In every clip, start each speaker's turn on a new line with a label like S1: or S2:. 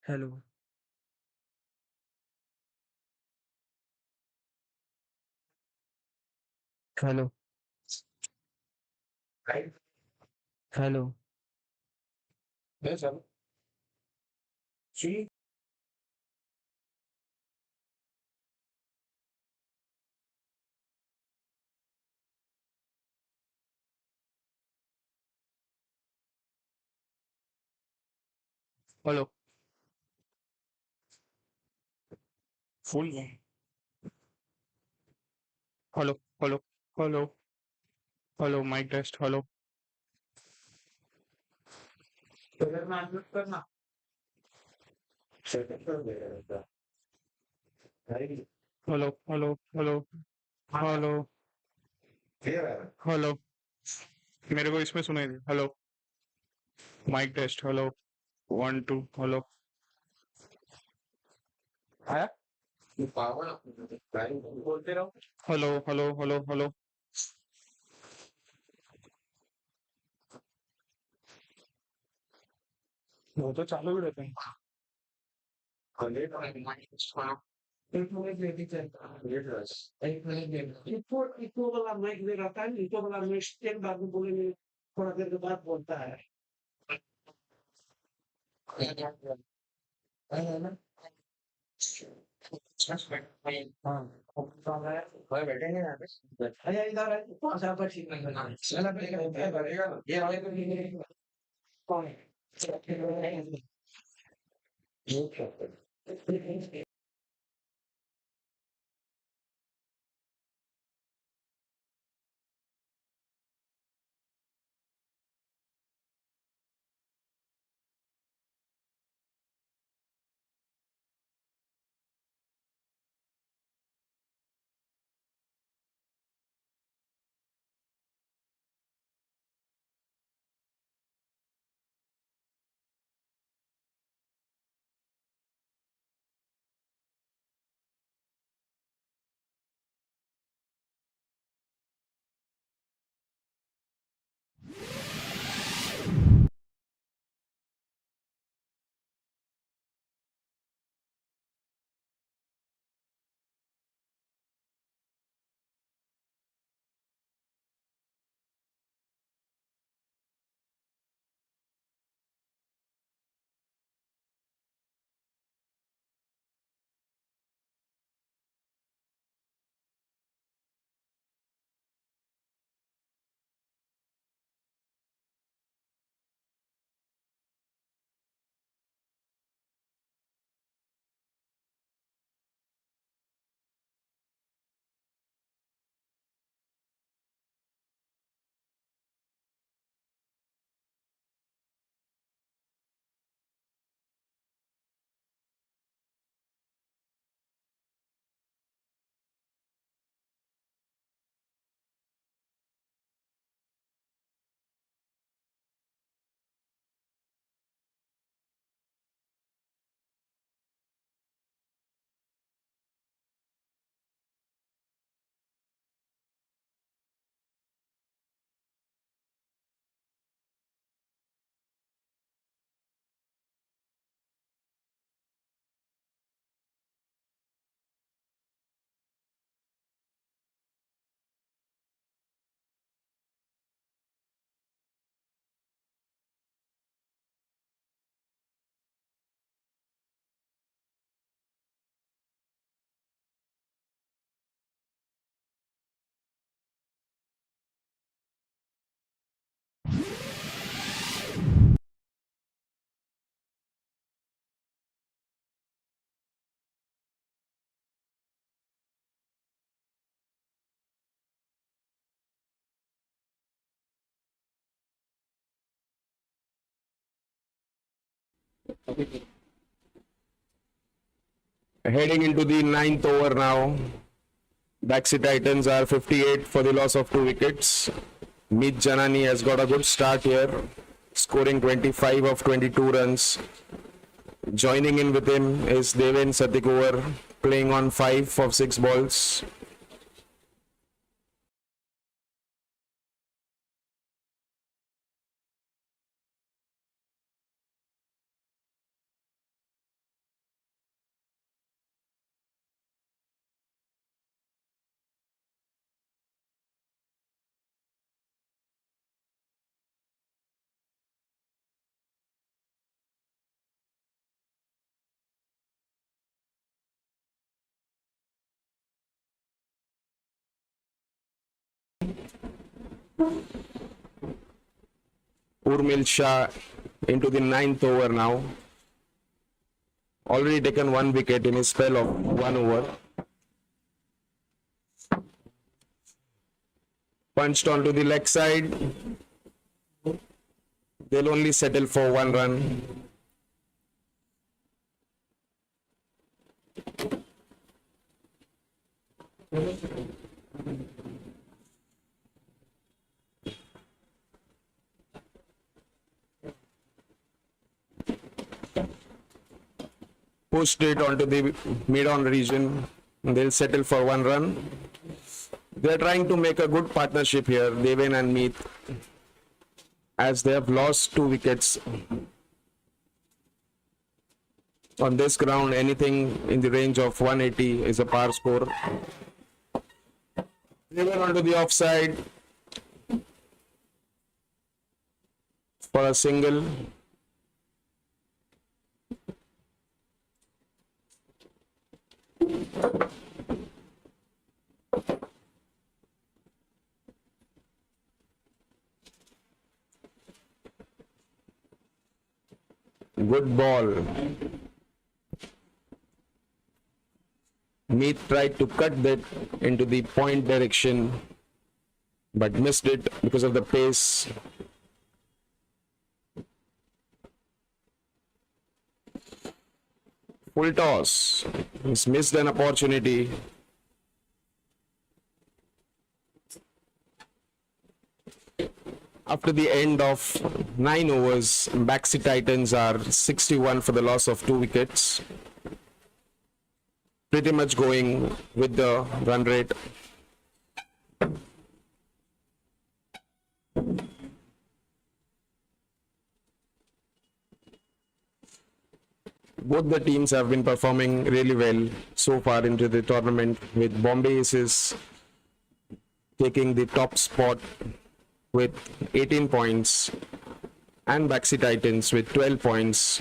S1: Hello. Hello. Hello.
S2: Yes, hello. See,
S1: Hello.
S2: full.
S1: Hello. Hello. Hello. Hello. Mic test. Hello. Hello. Hello. Hello. Hello hello मेरे को इसमें सुनाई दे hello mic test hello 1 2 hello आया
S2: बोलते रहो.
S1: Hello hello hello hello वो तो चालू ही रहते हैं
S2: एक मिनट लेके चलता एक मिनट लेके इतो वाला माइक में रहता है इतो वाला में स्टेप बाबू बोलेंगे थोड़ा देर के बाद बोलता है है ना हाँ भाई बैठेंगे यहाँ पे अरे इधर है अच्छा पर ठीक नहीं है चला बैठेगा ये वाले को नहीं कौन है
S3: Heading into the ninth over now. Baxi Titans are 58 for the loss of 2 wickets. Meet Janani has got a good start here, scoring 25 of 22 runs. Joining in with him is Deven Satikovar, playing on 5 of 6 balls. Urmil Shah into the 9th over now. Already taken 1 wicket in his spell of 1 over. Punched onto the leg side. They'll only settle for 1 run. Pushed it onto the mid-on region. They'll settle for 1 run. They're trying to make a good partnership here, Deven and Meet, as they have lost 2 wickets. On this ground, anything in the range of 180 is a par score. Deven onto the offside for a single. Good ball. Meet tried to cut that into the point direction, but missed it because of the pace. Full toss. He's missed an opportunity. After the end of 9 overs, Baxi Titans are 61 for the loss of 2 wickets. Pretty much going with the run rate. Both the teams have been performing really well so far into the tournament, with Bombay Aces taking the top spot with 18 points and Baxi Titans with 12 points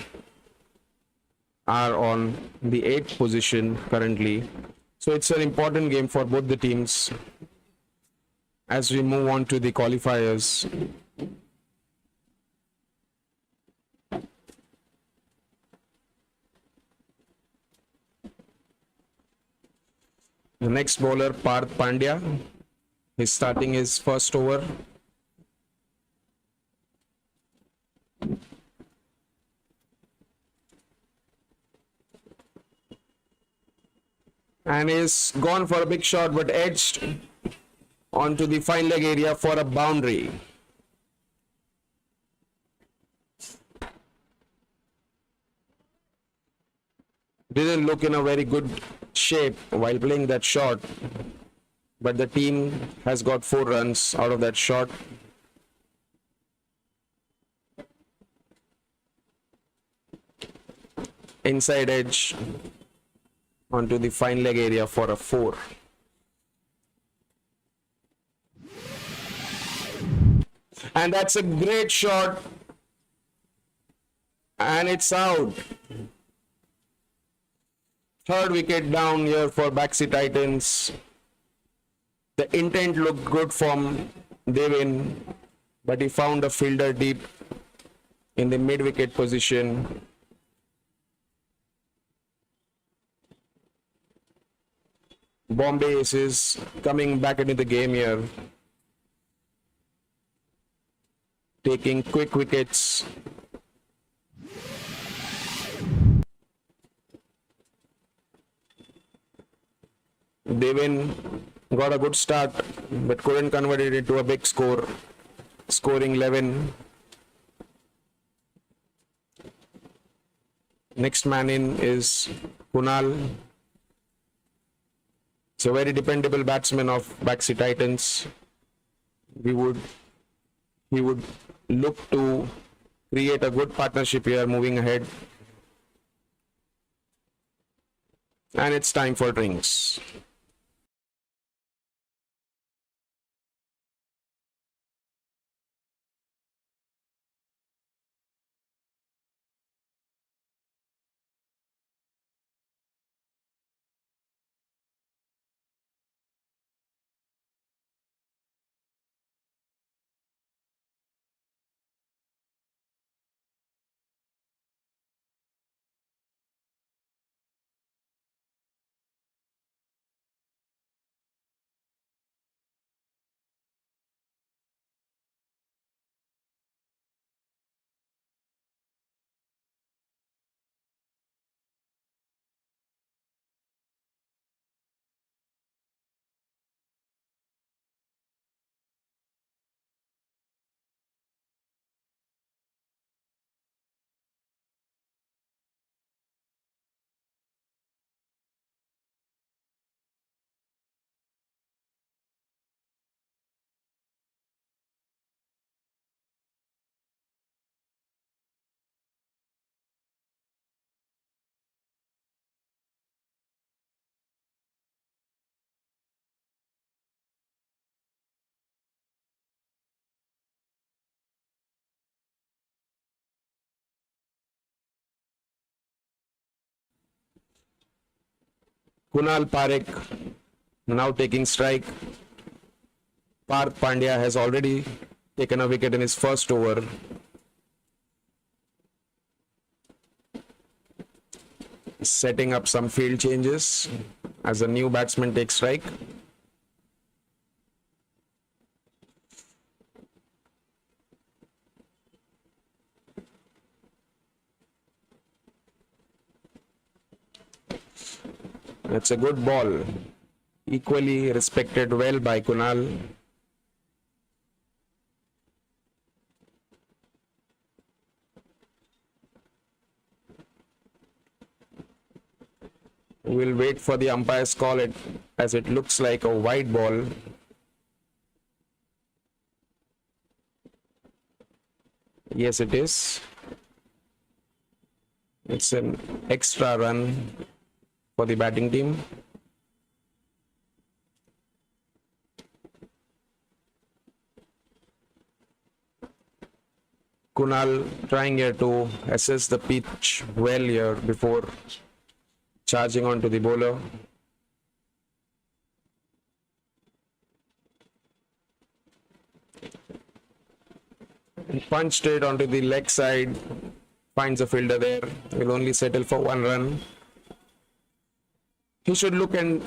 S3: are on the 8th position currently. So it's an important game for both the teams as we move on to the qualifiers. The next bowler, Parth Pandya, is starting his first over. And is gone for a big shot, but edged onto the fine leg area for a boundary. Didn't look in a very good shape while playing that shot, but the team has got 4 runs out of that shot. Inside edge onto the fine leg area for a 4. And that's a great shot. And it's out. 3rd wicket down here for Baxi Titans. The intent looked good from Devin, but he found a fielder deep in the mid-wicket position. Bombay Aces coming back into the game here, taking quick wickets. Devin got a good start, but couldn't convert it into a big score, scoring 11. Next man in is Kunal. It's a very dependable batsman of Baxi Titans. He would look to create a good partnership here moving ahead. And it's time for drinks. Kunal Parekh now taking strike. Parth Pandya has already taken a wicket in his first over. Setting up some field changes as a new batsman takes strike. It's a good ball. Equally respected well by Kunal. We'll wait for the umpire's call it as it looks like a wide ball. Yes, it is. It's an extra run for the batting team. Kunal trying here to assess the pitch well here before charging on to the bowler. He punched it onto the leg side, finds a fielder there, will only settle for one run. He should look and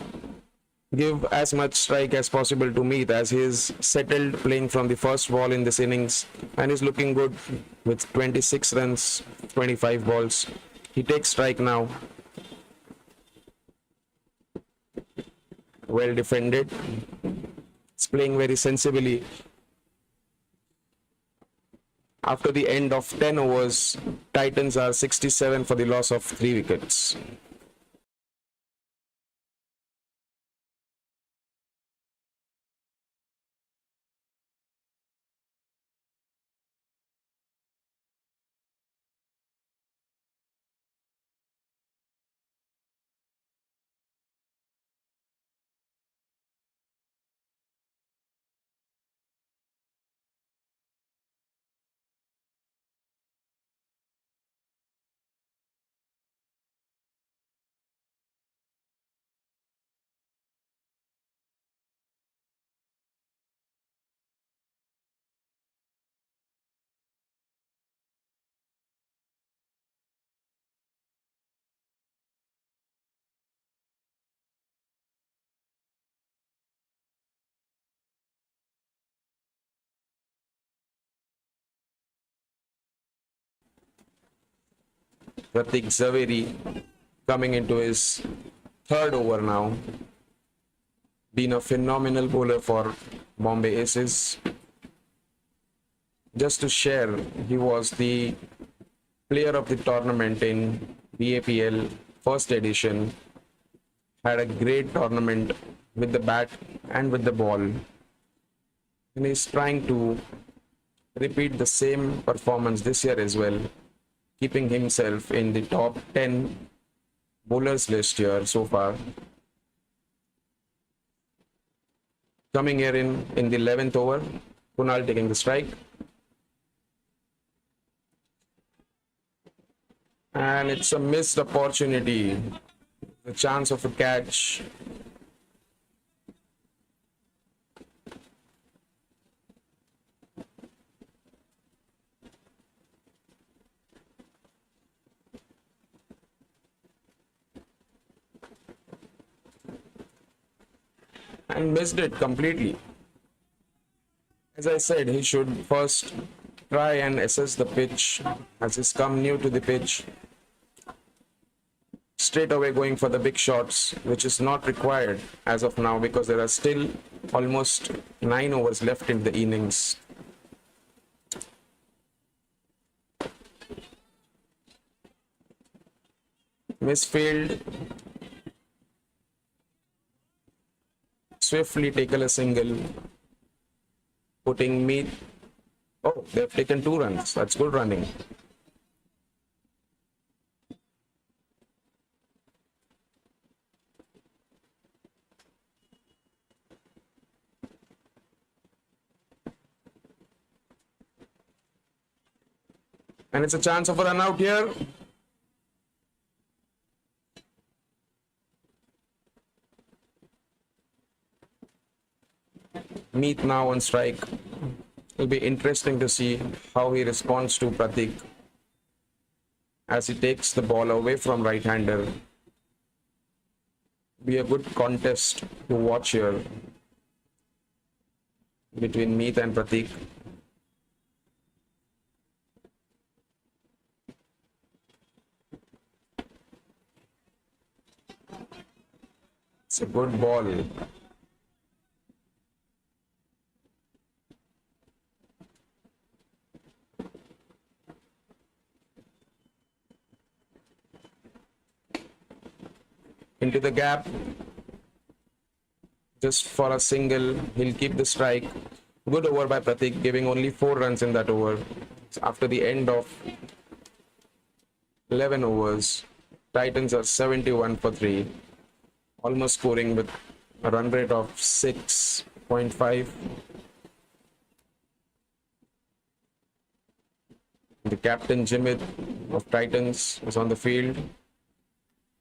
S3: give as much strike as possible to Meet, as he is settled playing from the first ball in this innings and is looking good with 26 runs, 25 balls. He takes strike now. Well defended. It's playing very sensibly. After the end of 10 overs, Titans are 67 for the loss of 3 wickets. Pratik Zaveri coming into his third over now. Been a phenomenal bowler for Bombay Aces. Just to share, he was the player of the tournament in BAPL first edition. Had a great tournament with the bat and with the ball. And he's trying to repeat the same performance this year as well, keeping himself in the top 10 bowlers list here so far. Coming here in the 11th over, Kunal taking the strike. And it's a missed opportunity. The chance of a catch. And missed it completely. As I said, he should first try and assess the pitch as he's come new to the pitch. Straight away going for the big shots, which is not required as of now because there are still almost 9 overs left in the innings. Misfield. Swiftly taken a single, putting Meet. Oh, they've taken 2 runs. That's good running. And it's a chance of a run out here. Meet now on strike. It'll be interesting to see how he responds to Pratik as he takes the ball away from right-hander. Be a good contest to watch here between Meet and Pratik. It's a good ball. Into the gap. Just for a single, he'll keep the strike. Good over by Pratik, giving only 4 runs in that over. After the end of 11 overs, Titans are 71 for 3. Almost scoring with a run rate of 6.5. The captain Jimit of Titans is on the field,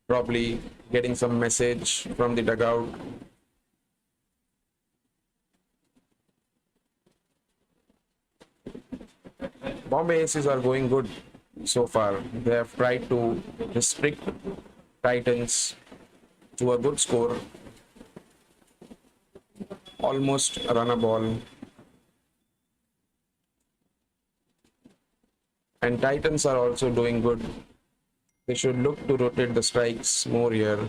S3: probably getting some message from the dugout. Bombay Aces are going good so far. They have tried to restrict Titans to a good score. Almost a run a ball. And Titans are also doing good. They should look to rotate the strikes more here,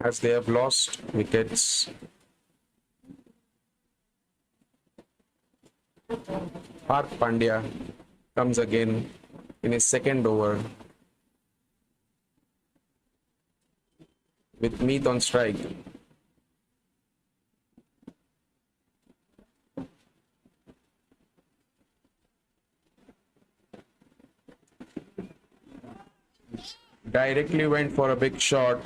S3: as they have lost wickets. Park Pandya comes again in his second over with Meet on strike. Directly went for a big shot,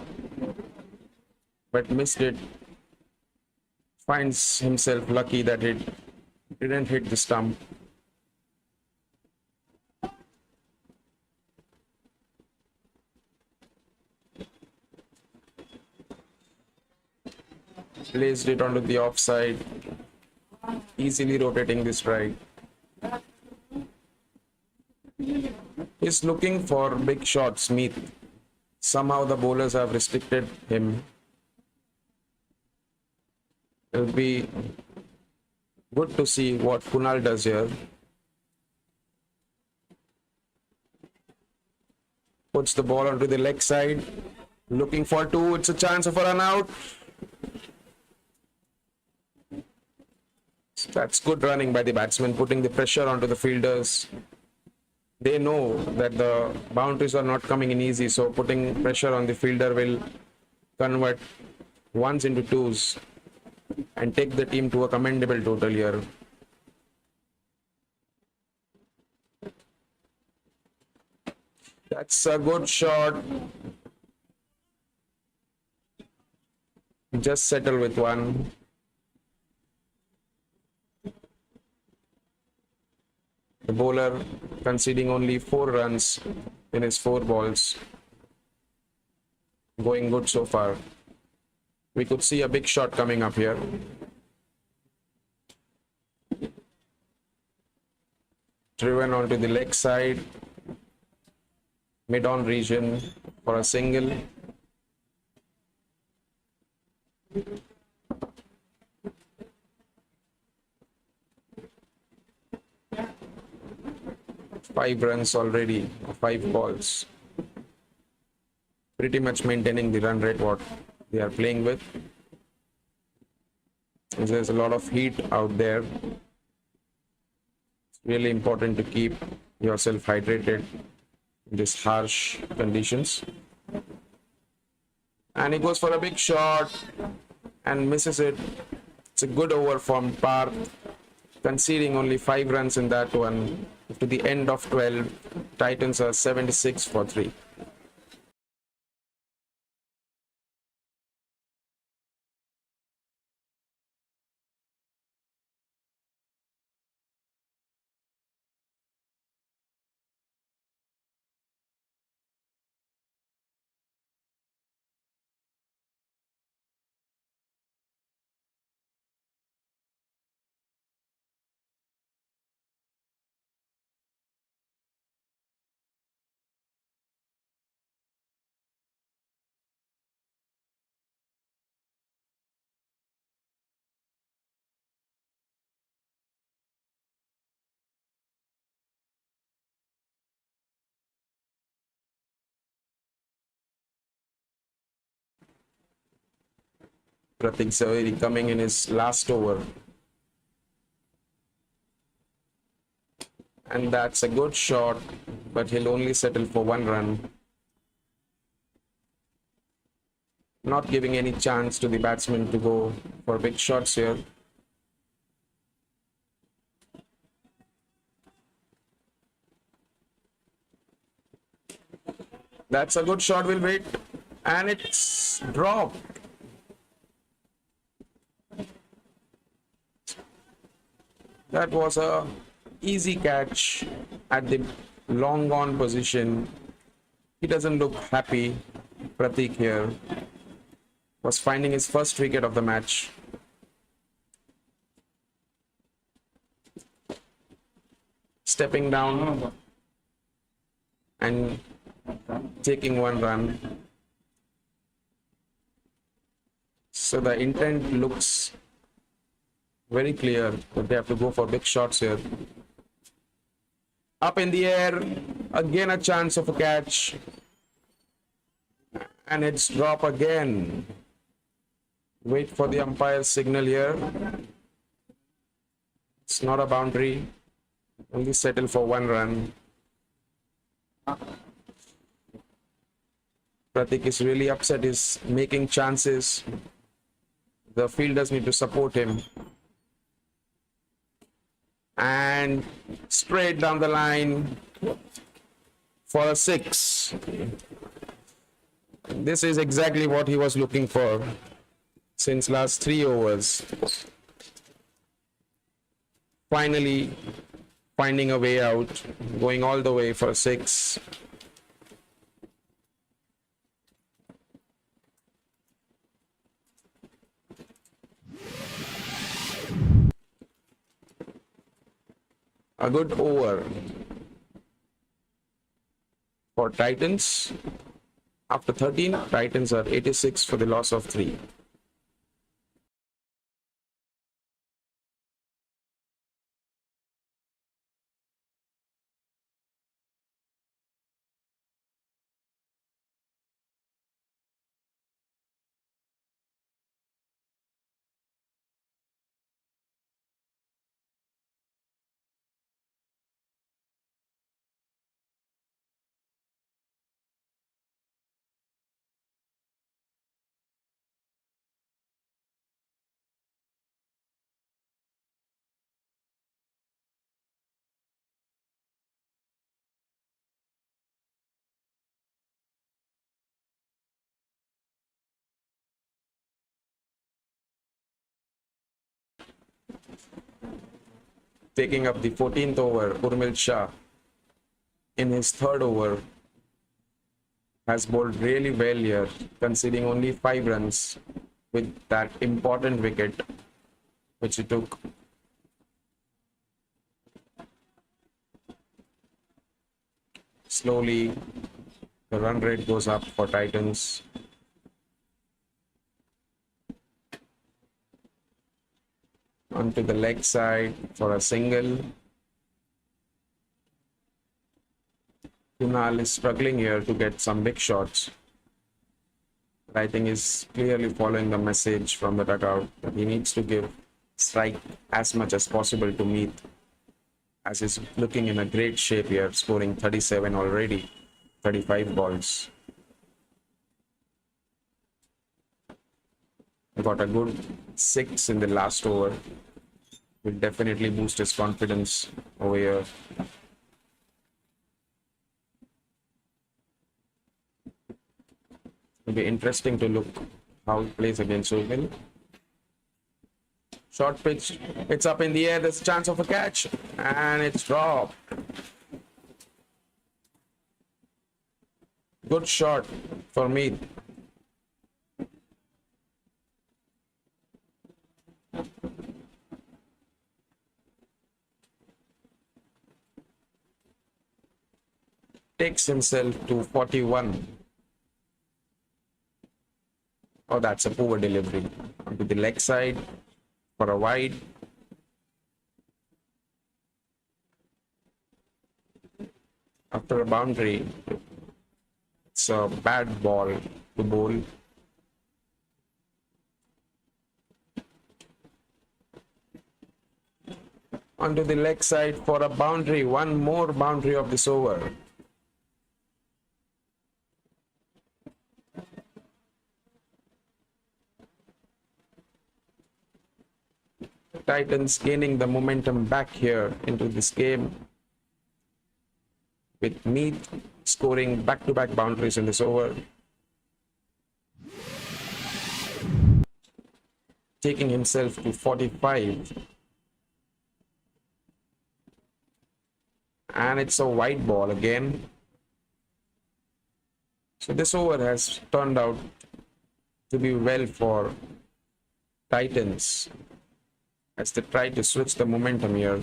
S3: but missed it. Finds himself lucky that it didn't hit the stump. Placed it onto the offside, easily rotating the strike. He's looking for big shots, Meet. Somehow the bowlers have restricted him. It'll be good to see what Kunal does here. Puts the ball onto the leg side. Looking for 2. It's a chance of a run out. That's good running by the batsman, putting the pressure onto the fielders. They know that the boundaries are not coming in easy, so putting pressure on the fielder will convert ones into twos and take the team to a commendable total here. That's a good shot. Just settle with 1. The bowler conceding only 4 runs in his 4 balls. Going good so far. We could see a big shot coming up here. Driven onto the leg side. Mid-on region for a single. Five runs already, 5 balls. Pretty much maintaining the run rate what they are playing with. There's a lot of heat out there. It's really important to keep yourself hydrated in these harsh conditions. And he goes for a big shot and misses it. It's a good over from Parth, conceding only 5 runs in that one. To the end of 12, Titans are 76 for 3. Pratik Zaveri coming in his last over. And that's a good shot, but he'll only settle for 1 run. Not giving any chance to the batsman to go for big shots here. That's a good shot, we'll wait. And it's dropped. That was a easy catch at the long on position. He doesn't look happy. Pratik here was finding his first wicket of the match. Stepping down and taking 1 run. So the intent looks very clear that they have to go for big shots here. Up in the air, again a chance of a catch. And it's drop again. Wait for the umpire's signal here. It's not a boundary. Only settle for 1 run. Pratik is really upset. He's making chances. The fielders need to support him. And straight down the line for a 6. This is exactly what he was looking for since last 3 overs. Finally finding a way out, going all the way for a 6. A good over for Titans. After 13, Titans are 86 for the loss of 3. Taking up the 14th over, Urmil Shah in his 3rd over has bowled really well here, conceding only 5 runs with that important wicket which he took. Slowly, the run rate goes up for Titans. Onto the leg side for a single. Kunal is struggling here to get some big shots. But I think he's clearly following the message from the dugout that he needs to give strike as much as possible to Meath, as he's looking in a great shape here, scoring 37 already, 35 balls. Got a good 6 in the last over. Will definitely boost his confidence over here. It'll be interesting to look how he plays against Urmil. Short pitch, it's up in the air, there's a chance of a catch, and it's dropped. Good shot for Meath. Takes himself to 41. Oh, that's a poor delivery. Onto the leg side for a wide. After a boundary, it's a bad ball to bowl. onto the leg side for a boundary. One more boundary of this over. Titans gaining the momentum back here into this game, with Meath scoring back-to-back boundaries in this over, taking himself to 45. And it's a wide ball again. So this over has turned out to be well for Titans as they try to switch the momentum here.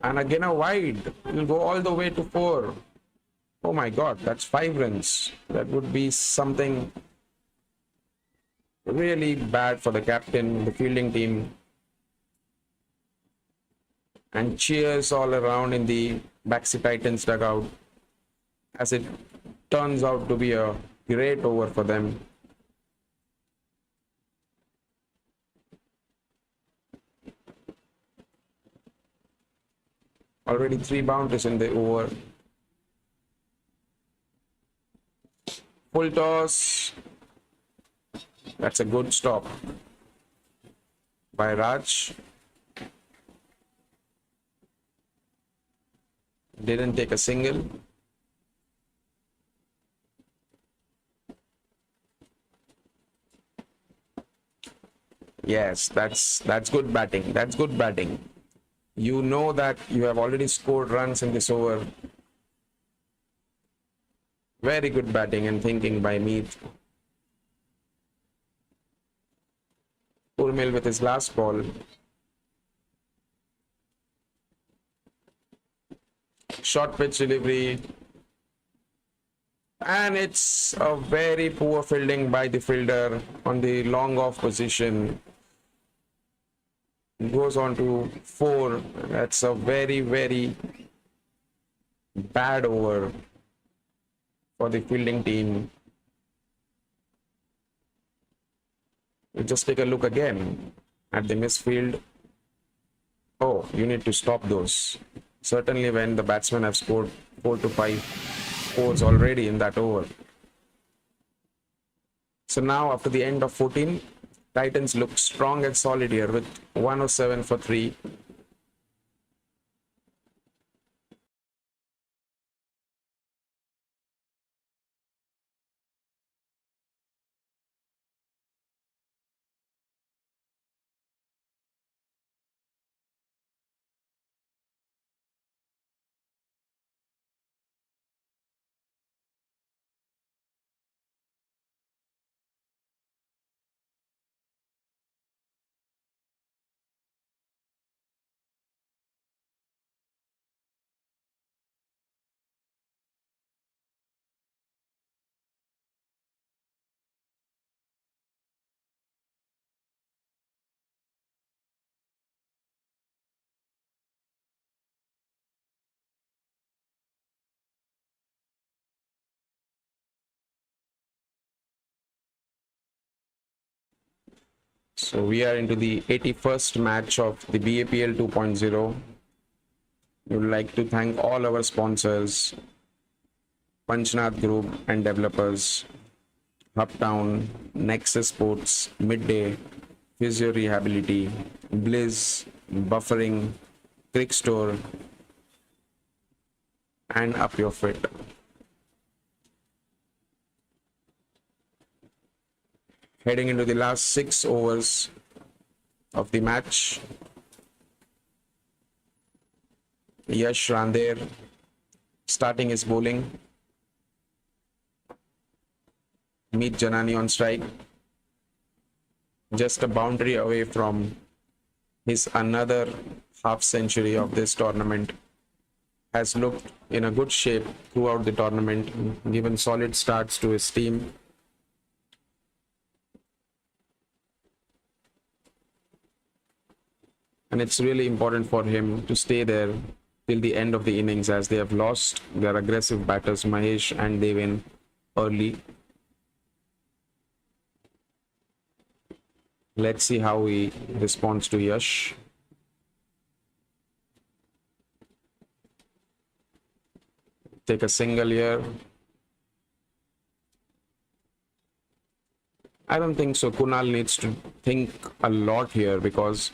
S3: And again a wide. Will go all the way to 4. Oh my God, that's 5 runs. That would be something really bad for the captain, the fielding team. And cheers all around in the Baxi Titans dugout as it turns out to be a great over for them. Already 3 boundaries in the over. Full toss. That's a good stop by Raj. Didn't take a single. Yes, that's good batting. That's good batting. You know that you have already scored runs in this over. Very good batting and thinking by Meath. Urmil with his last ball. Short pitch delivery. And it's a very poor fielding by the fielder on the long off position. Goes on to 4. That's a very, very bad over for the fielding team. You just take a look again at the misfield. Oh, you need to stop those. Certainly when the batsmen have scored 4 to 5 fours already in that over. So now after the end of 14, Titans look strong and solid here with 107 for 3. So we are into the 81st match of the BAPL 2.0. We would like to thank all our sponsors, Panchnath Group and Developers, Uptown, Nexus Sports, Midday, Physio Rehability, Bliez, Buffering, Crick Store, and Up Your Fit. Heading into the last 6 overs of the match. Yash Randir starting his bowling. Meet Janani on strike. Just a boundary away from his another half century of this tournament. Has looked in a good shape throughout the tournament, given solid starts to his team. And it's really important for him to stay there till the end of the innings, as they have lost their aggressive batters Mahesh and Devin early. Let's see how he responds to Yash. Take a single here. I don't think so. Kunal needs to think a lot here because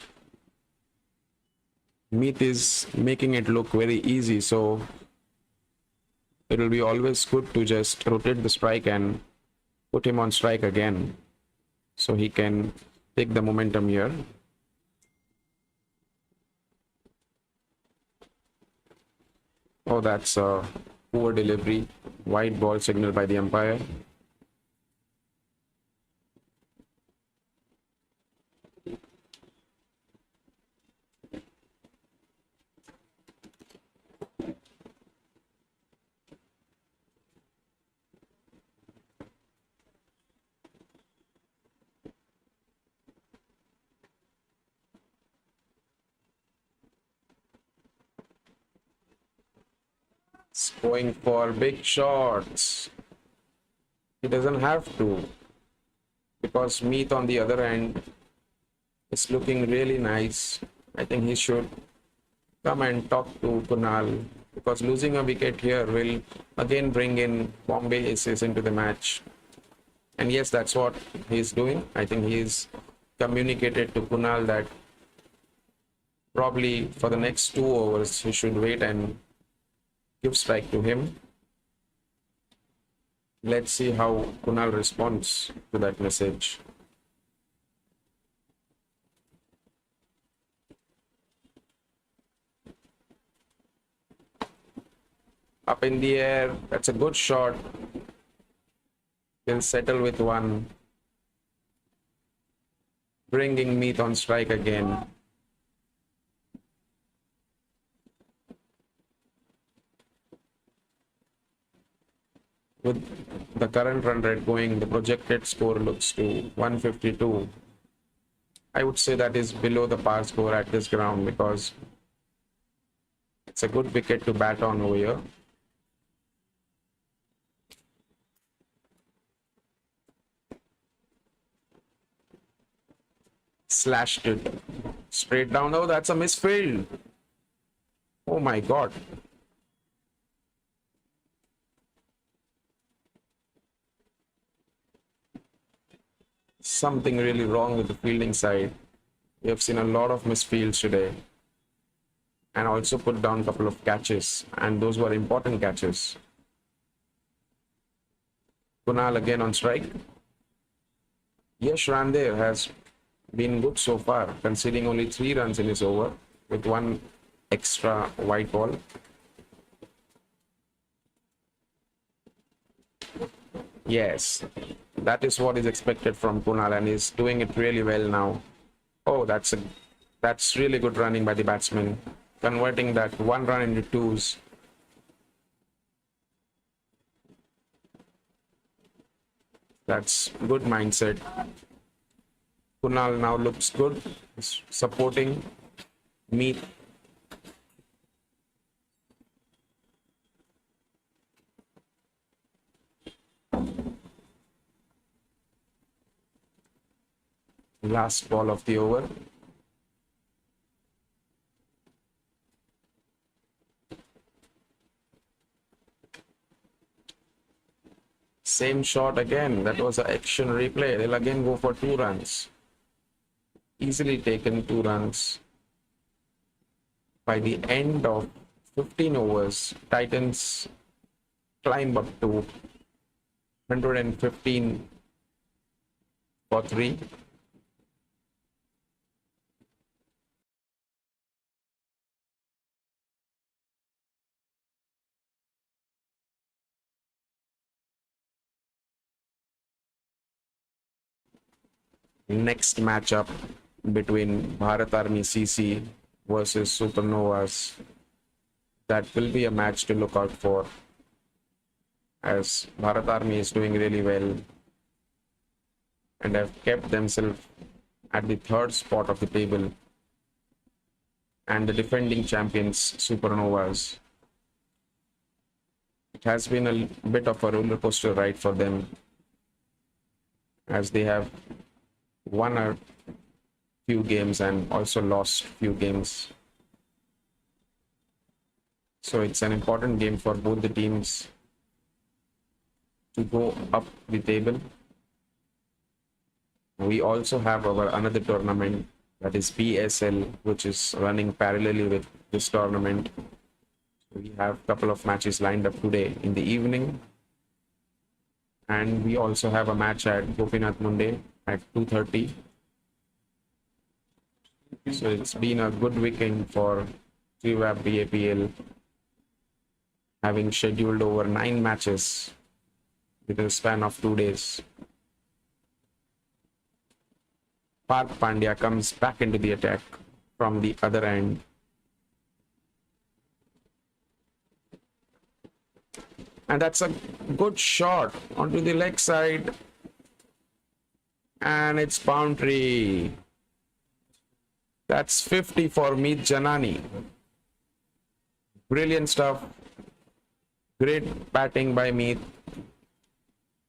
S3: Meet is making it look very easy. So it will be always good to just rotate the strike and put him on strike again so he can take the momentum here. Oh, that's a poor delivery. White ball signal by the umpire. It's going for big shots. He doesn't have to because Meet on the other end is looking really nice. I think he should come and talk to Kunal because losing a wicket here will again bring in Bombay Aces into the match. And yes, that's what he's doing. I think he's communicated to Kunal that probably for the next 2 overs he should wait and give strike to him. Let's see how Kunal responds to that message. Up in the air, that's a good shot. He'll settle with one. Bringing Meet on strike again. With the current run rate going, the projected score looks to 152. I would say that is below the par score at this ground because it's a good wicket to bat on over here. Slashed it straight down. Oh, that's a misfield. Oh my God. Something really wrong with the fielding side. We have seen a lot of misfields today and also put down a couple of catches, and those were important catches. Kunal again on strike. Yash ran there has been good so far, conceding only 3 runs in his over with 1 extra white ball. Yes, that is what is expected from Kunal, and he's doing it really well now. Oh, that's really good running by the batsman, converting that 1 run into 2s. That's good mindset. Kunal now looks good, supporting Meet. Last ball of the over. Same shot again. That was an action replay. They'll again go for 2 runs. Easily taken 2 runs. By the end of 15 overs, Titans climb up to 115 for 3. Next matchup between Bharat Army CC versus Supernovas. That will be a match to look out for, as Bharat Army is doing really well and have kept themselves at the 3rd spot of the table, and the defending champions Supernovas. It has been a bit of a roller coaster ride for them, as they have won a few games and also lost few games. So it's an important game for both the teams to go up the table. We also have our another tournament, that is PSL, which is running parallelly with this tournament. We have a couple of matches lined up today in the evening. And we also have a match at Gopinath Munde at 2:30. So it's been a good weekend for Trivab BAPL, having scheduled over 9 matches within a span of 2 days. Parth Pandya comes back into the attack from the other end. And that's a good shot onto the leg side. And it's boundary. That's 50 for Meet Janani. Brilliant stuff. Great batting by Meet.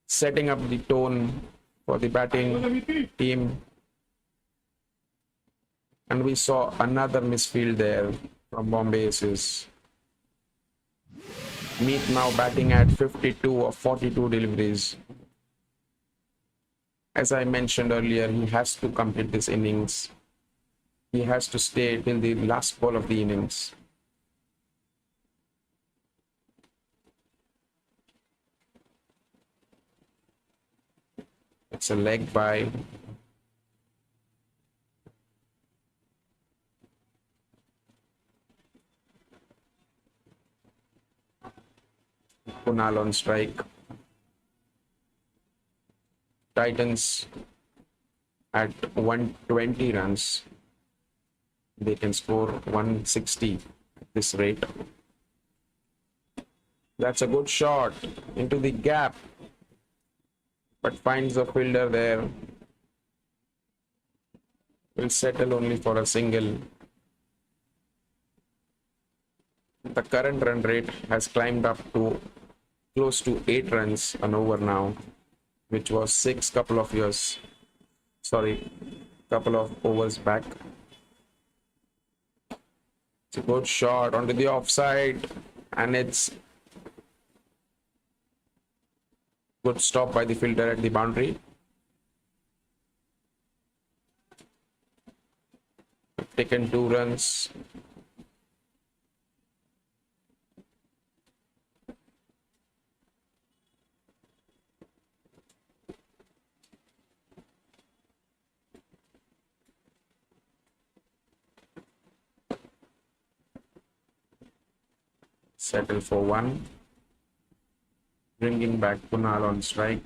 S3: Setting up the tone for the batting team. And we saw another misfield there from Bombay Aces. Meet now batting at 52 of 42 deliveries. As I mentioned earlier, he has to complete this innings. He has to stay till the last ball of the innings. It's a leg by Kunal on strike. Titans at 120 runs. They can score 160 at this rate. That's a good shot into the gap, but finds the fielder there. Will settle only for a single. The current run rate has climbed up to close to 8 runs an over now, which was 6 couple of overs back. It's a good shot onto the offside, and it's good stop by the fielder at the boundary. Taken 2 runs. Settle for 1. Bringing back Kunal on strike.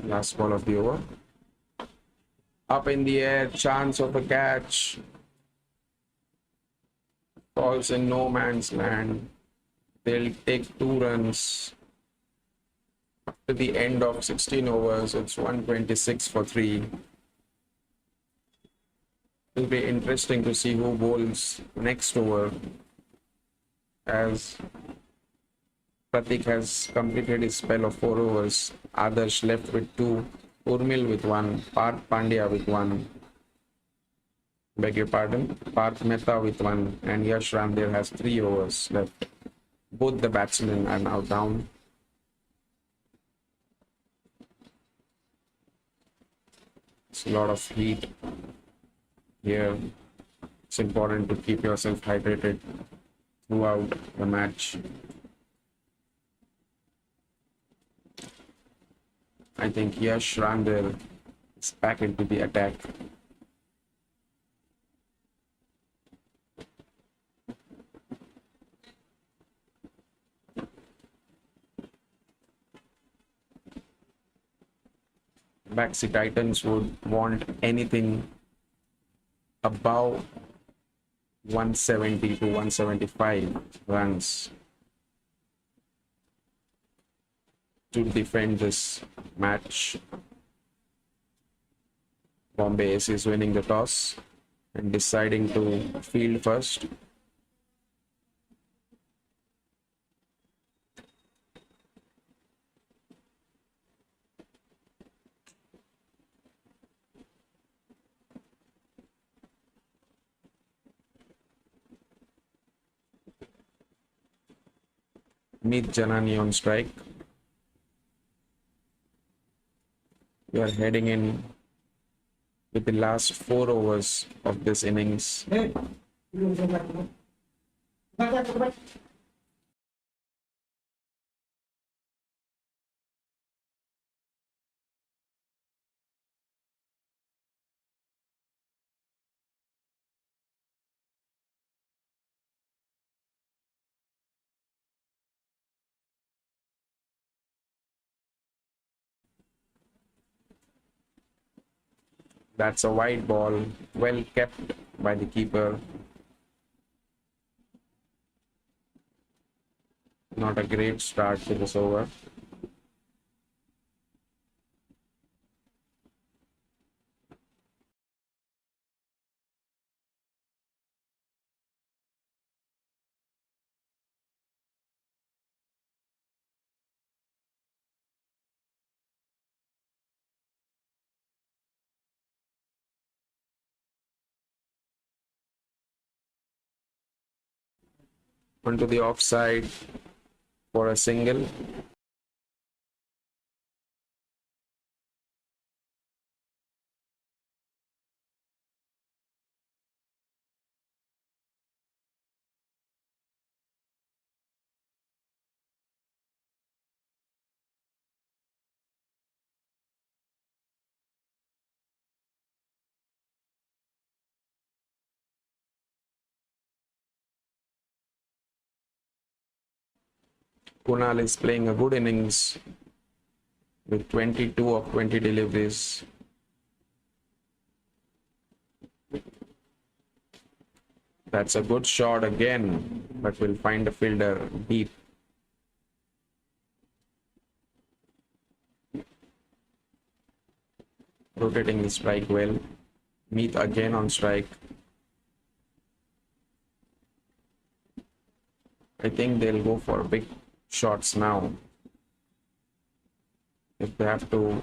S3: Last ball of the over. Up in the air, chance of a catch. Falls in no man's land. They'll take 2 runs. After the end of 16 overs, it's 126 for 3. It'll be interesting to see who bowls next over, as Pratik has completed his spell of 4 overs. Adarsh left with 2, Urmil with 1, Parth Pandya with 1. Beg your pardon, Parth Mehta with 1, and Yash Ramdev has 3 overs left. Both the batsmen are now down. It's a lot of heat here. It's important to keep yourself hydrated throughout the match. I think Yash Ramdev is back into the attack. Baxi Titans would want anything above 170 to 175 runs to defend this match. Bombay Aces winning the toss and deciding to field first. Mid-innings on strike. We are heading in with the last 4 overs of this innings. That's a wide ball, well kept by the keeper. Not a great start to this over. Onto the offside for a single. Kunal is playing a good innings with 22 of 20 deliveries. That's a good shot again, but will find a fielder deep. Rotating the strike well. Meet again on strike. I think they'll go for big shots now. If they have to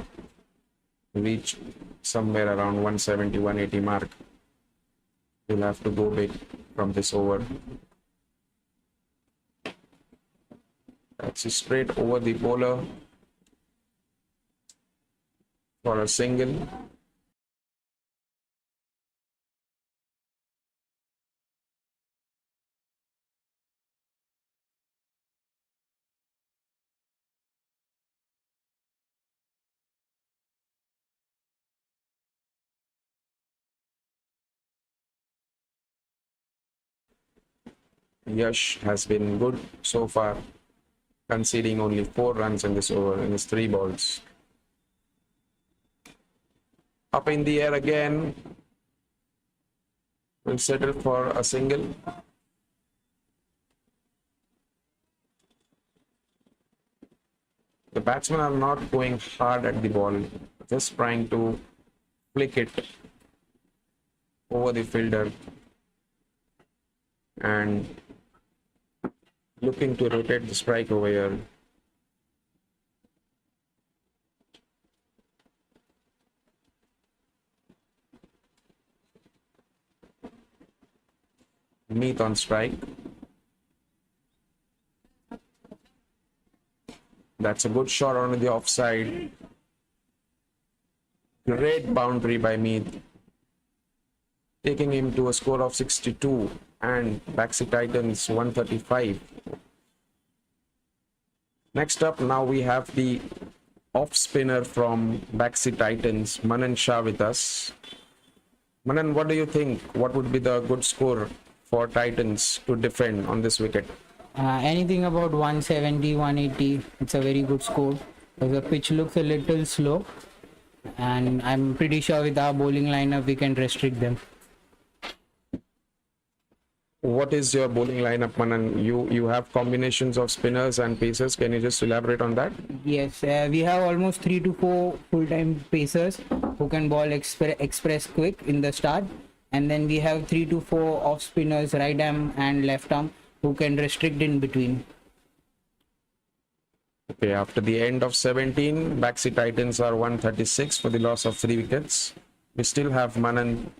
S3: reach somewhere around 170, 180 mark, they'll have to go big from this over. That's straight over the bowler for a single. Yash has been good so far, conceding only 4 runs in this over in his 3 balls. Up in the air again. Will settle for a single. The batsmen are not going hard at the ball, just trying to flick it over the fielder and looking to rotate the strike over here. Meet on strike. That's a good shot on the offside. Great boundary by Meet, taking him to a score of 62 and Baxi Titans 135. Next up, now we have the off spinner from Baxi Titans, Manan Shah, with us. Manan, what do you think? What would be the good score for Titans to defend on this wicket?
S4: Anything about 170, 180, it's a very good score. The pitch looks a little slow, and I'm pretty sure with our bowling lineup we can restrict them.
S3: What is your bowling lineup, Manan? You have combinations of spinners and pacers. Can you just elaborate on that?
S4: Yes, we have almost 3 to 4 full-time pacers, who can ball express quick in the start, and then we have 3 to 4 off spinners, right arm and left arm, who can restrict in between.
S3: Okay, after the end of 17, Baxi Titans are 136 for the loss of 3 wickets. We still have Manan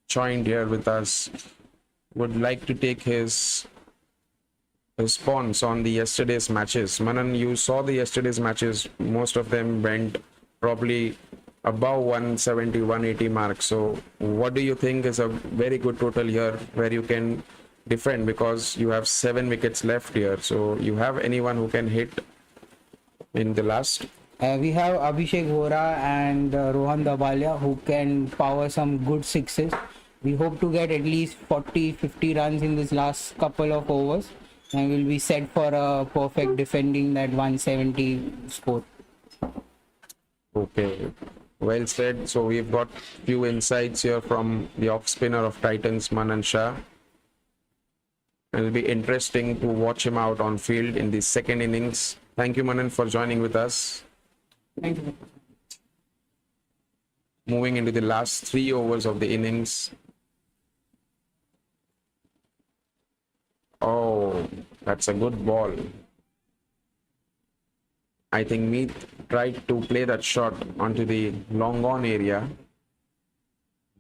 S3: joined here with us. Would like to take his response on the yesterday's matches. Manan, you saw the yesterday's matches. Most of them went probably above 170, 180 mark. So what do you think is a very good total here where you can defend, because you have 7 wickets left here? So you have anyone who can hit in the last?
S4: We have Abhishek Vora and Rohan Dabalia, who can power some good sixes. We hope to get at least 40-50 runs in this last couple of overs, and we'll be set for a perfect defending that 170 score.
S3: Okay, well said. So we've got few insights here from the off spinner of Titans, Manan Shah. It'll be interesting to watch him out on field in the second innings. Thank you, Manan, for joining with us.
S4: Thank you.
S3: Moving into the last 3 overs of the innings. Oh, that's a good ball. I think Meet tried to play that shot onto the long on area,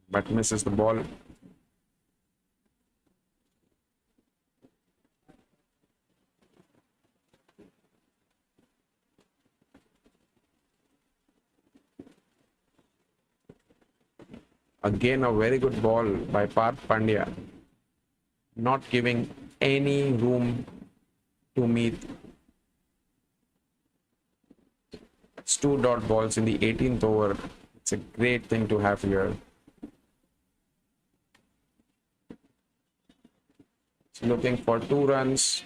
S3: but misses the ball. Again, a very good ball by Parth Pandya, not giving any room to Meet. It's 2 dot balls in the 18th over. It's a great thing to have here. It's looking for 2 runs,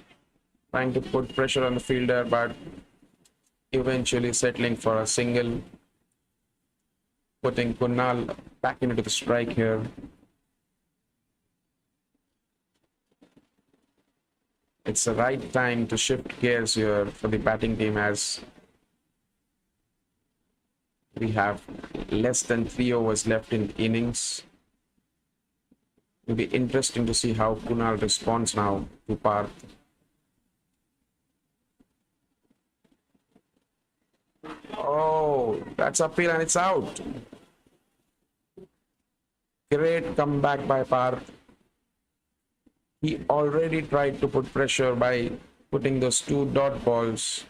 S3: trying to put pressure on the fielder, but eventually settling for a single, putting Kunal back into the strike here. It's the right time to shift gears here for the batting team, as we have less than 3 overs left in the innings. It'll be interesting to see how Kunal responds now to Parth. Oh, that's uphill and it's out. Great comeback by Parth. He already tried to put pressure by putting those 2 dot balls,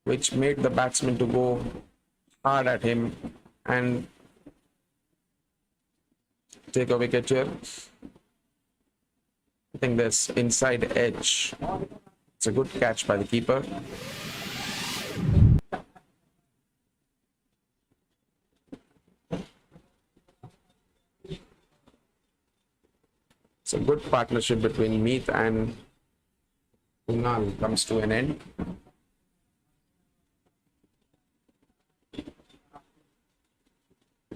S3: which made the batsman to go hard at him and take a wicket here. I think there's inside edge. It's a good catch by the keeper. It's a good partnership between Meet and Kunal comes to an end.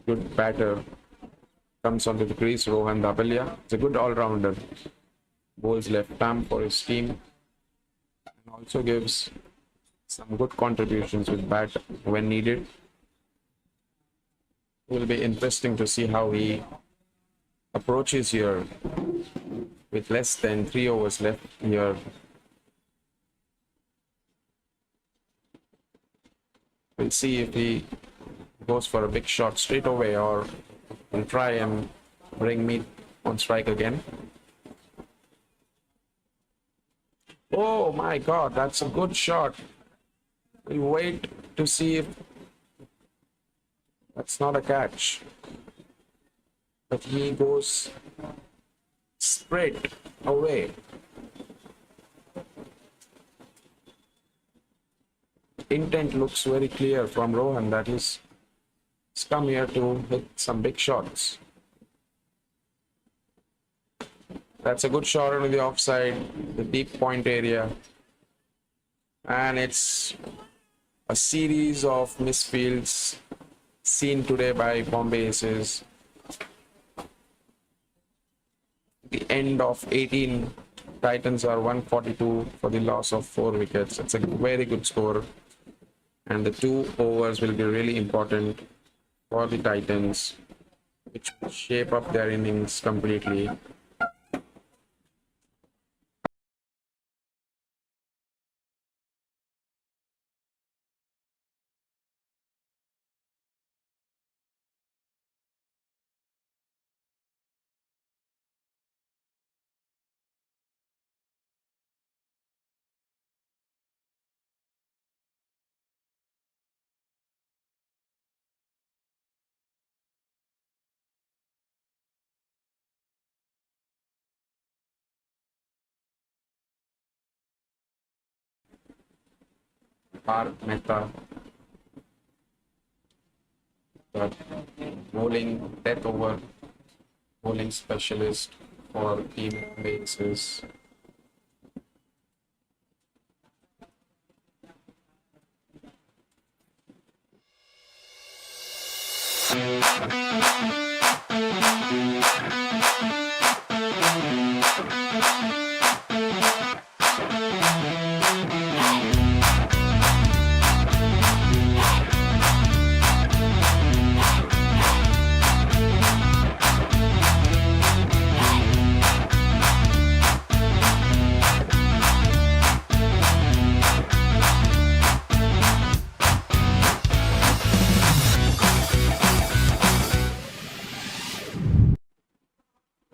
S3: Good batter comes onto the crease, Rohan Dabalia. It's a good all-rounder. Bowls left arm for his team and also gives some good contributions with bat when needed. It will be interesting to see how he approaches here with less than 3 overs left here. We'll see if he goes for a big shot straight away or will try and bring Meet on strike again. Oh my God, that's a good shot. We'll wait to see if that's not a catch. But he goes straight away. Intent looks very clear from Rohan that he's come here to hit some big shots. That's a good shot into the offside, the deep point area. And it's a series of misfields seen today by Bombay Aces. The end of 18, Titans are 142 for the loss of 4 wickets. It's a very good score. And the 2 overs will be really important for the Titans, which will shape up their innings completely. Park Mehta, the bowling death over bowling specialist for Team Bombay Aces.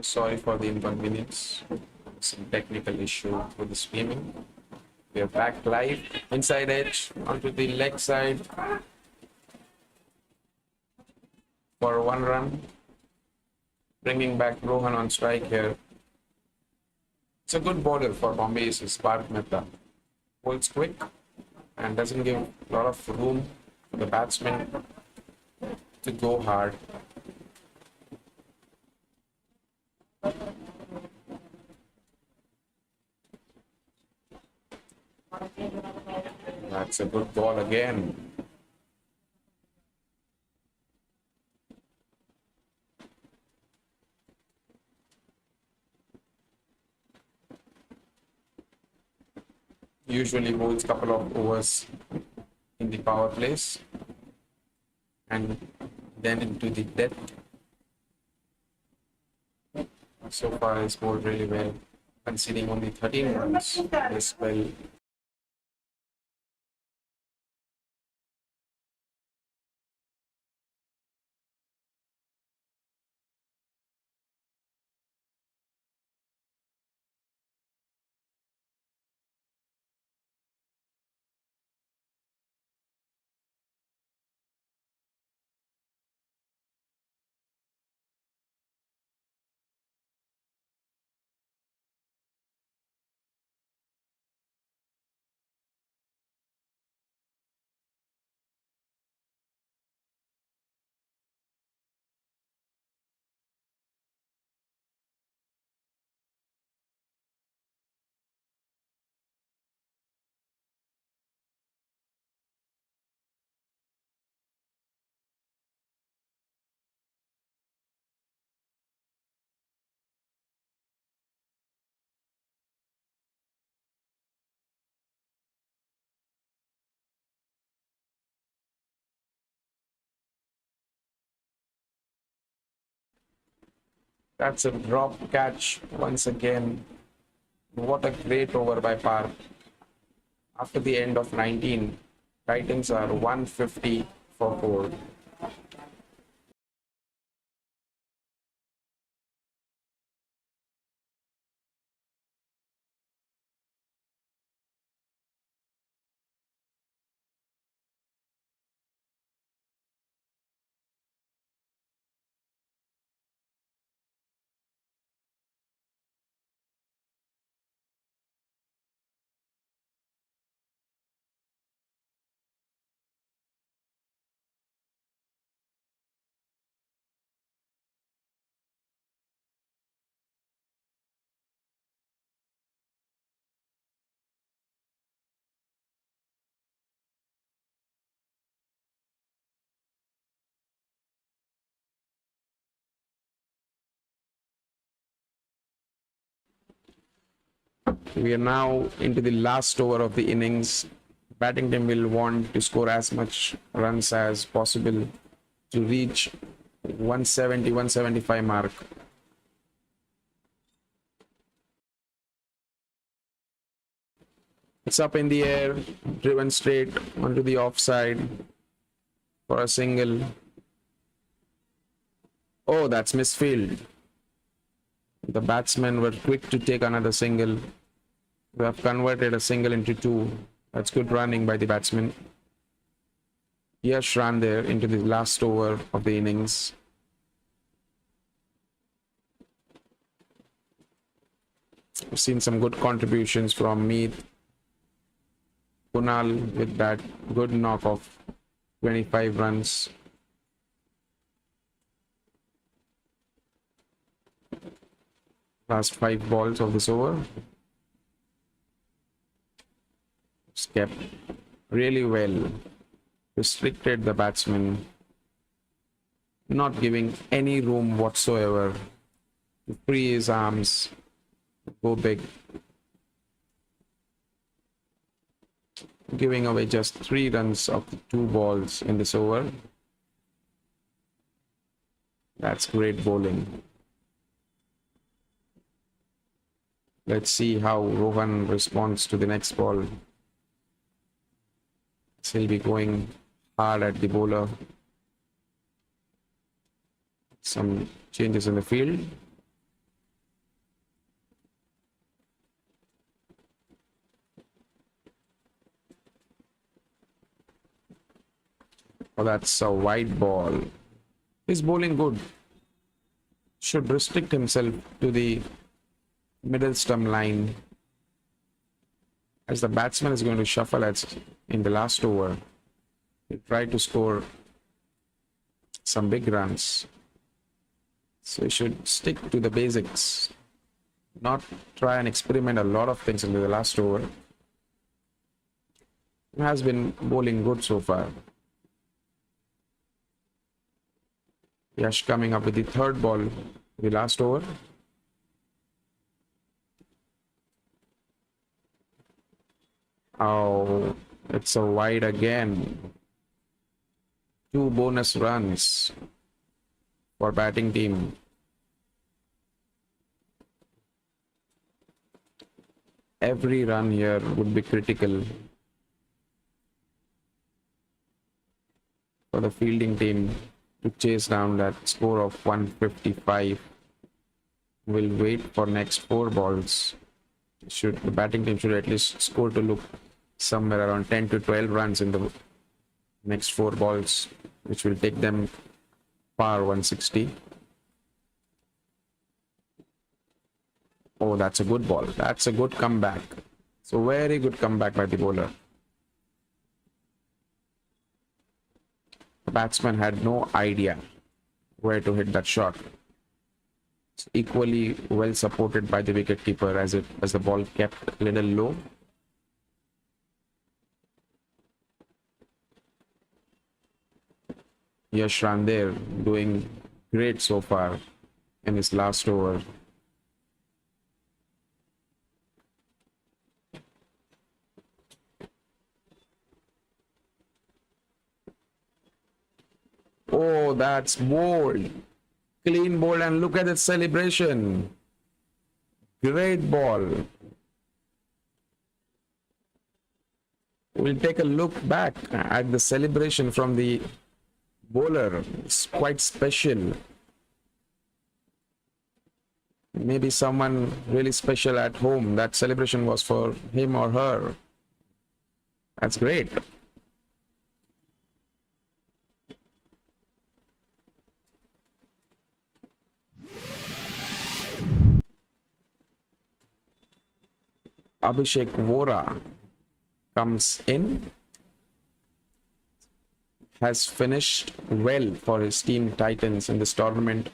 S3: Sorry for the inconvenience. Some technical issue with the streaming. We are back live. Inside edge onto the leg side for 1 run. Bringing back Rohan on strike here. It's a good bowler for Bombay Aces, Park Mehta. Bowls quick and doesn't give a lot of room for the batsman to go hard. That's a good ball again. Usually bowls couple of overs in the power plays and then into the death. So far he's bowled really well, conceding only 13 runs this spell. That's a drop catch once again. What a great over by Park. After the end of 19, Titans are 150 for 4. We are now into the last over of the innings. Batting team will want to score as much runs as possible to reach 170, 175 mark. It's up in the air, driven straight onto the offside for a single. Oh, that's misfield. The batsmen were quick to take another single. We have converted a single into two. That's good running by the batsman. Yash ran there into the last over of the innings. We've seen some good contributions from Mead. Kunal with that good knock of 25 runs. Last 5 balls of this over. It's kept really well. Restricted the batsman. Not giving any room whatsoever to free his arms. Go big. Giving away just 3 runs of the 2 balls in this over. That's great bowling. Let's see how Rohan responds to the next ball. He'll be going hard at the bowler. Some changes in the field. Oh, that's a wide ball. He's bowling good. Should restrict himself to the middle stump line, as the batsman is going to shuffle in the last over. He'll try to score some big runs. So he should stick to the basics, not try and experiment a lot of things into the last over. He has been bowling good so far. Yash coming up with the 3rd ball, the last over. Oh, it's a wide again. 2 bonus runs for batting team. Every run here would be critical for the fielding team to chase down that score of 155. We'll wait for next 4 balls. The batting team should at least score to look somewhere around 10 to 12 runs in the next 4 balls, which will take them par 160. Oh, that's a good ball. That's a good comeback. So very good comeback by the bowler. The batsman had no idea where to hit that shot. It's equally well supported by the wicketkeeper as the ball kept a little low. Yash ran there, doing great so far in his last over. Oh, that's bold. Clean ball, and look at that celebration. Great ball. We'll take a look back at the celebration from the bowler. It's quite special. Maybe someone really special at home. That celebration was for him or her. That's great. Abhishek Vora comes in, has finished well for his team Titans in this tournament,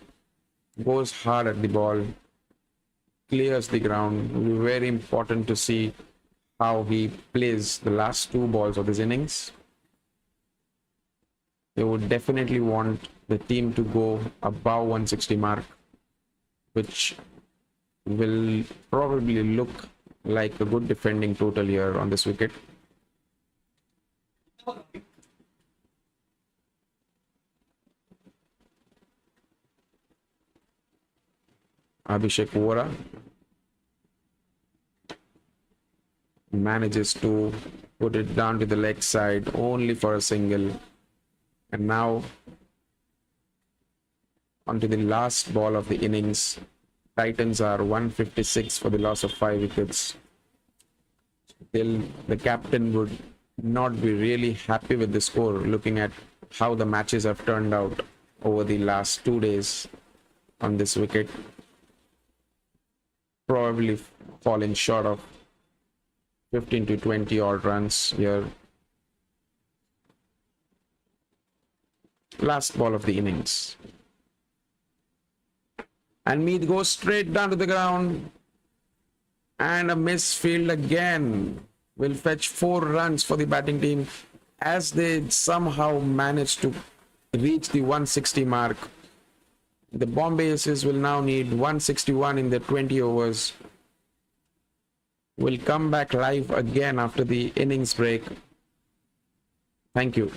S3: goes hard at the ball, clears the ground. It will be very important to see how he plays the last 2 balls of his innings. They would definitely want the team to go above 160 mark, which will probably look like a good defending total here on this wicket. Abhishek Vora manages to put it down to the leg side only for a single. And now onto the last ball of the innings. Titans are 156 for the loss of 5 wickets. The captain would not be really happy with the score, looking at how the matches have turned out over the last 2 days on this wicket. Probably falling short of 15 to 20 odd runs here. Last ball of the innings. And Mead goes straight down to the ground. And a misfield again will fetch 4 runs for the batting team as they somehow manage to reach the 160 mark. The Bombay Aces will now need 161 in their 20 overs. Will come back live again after the innings break. Thank you.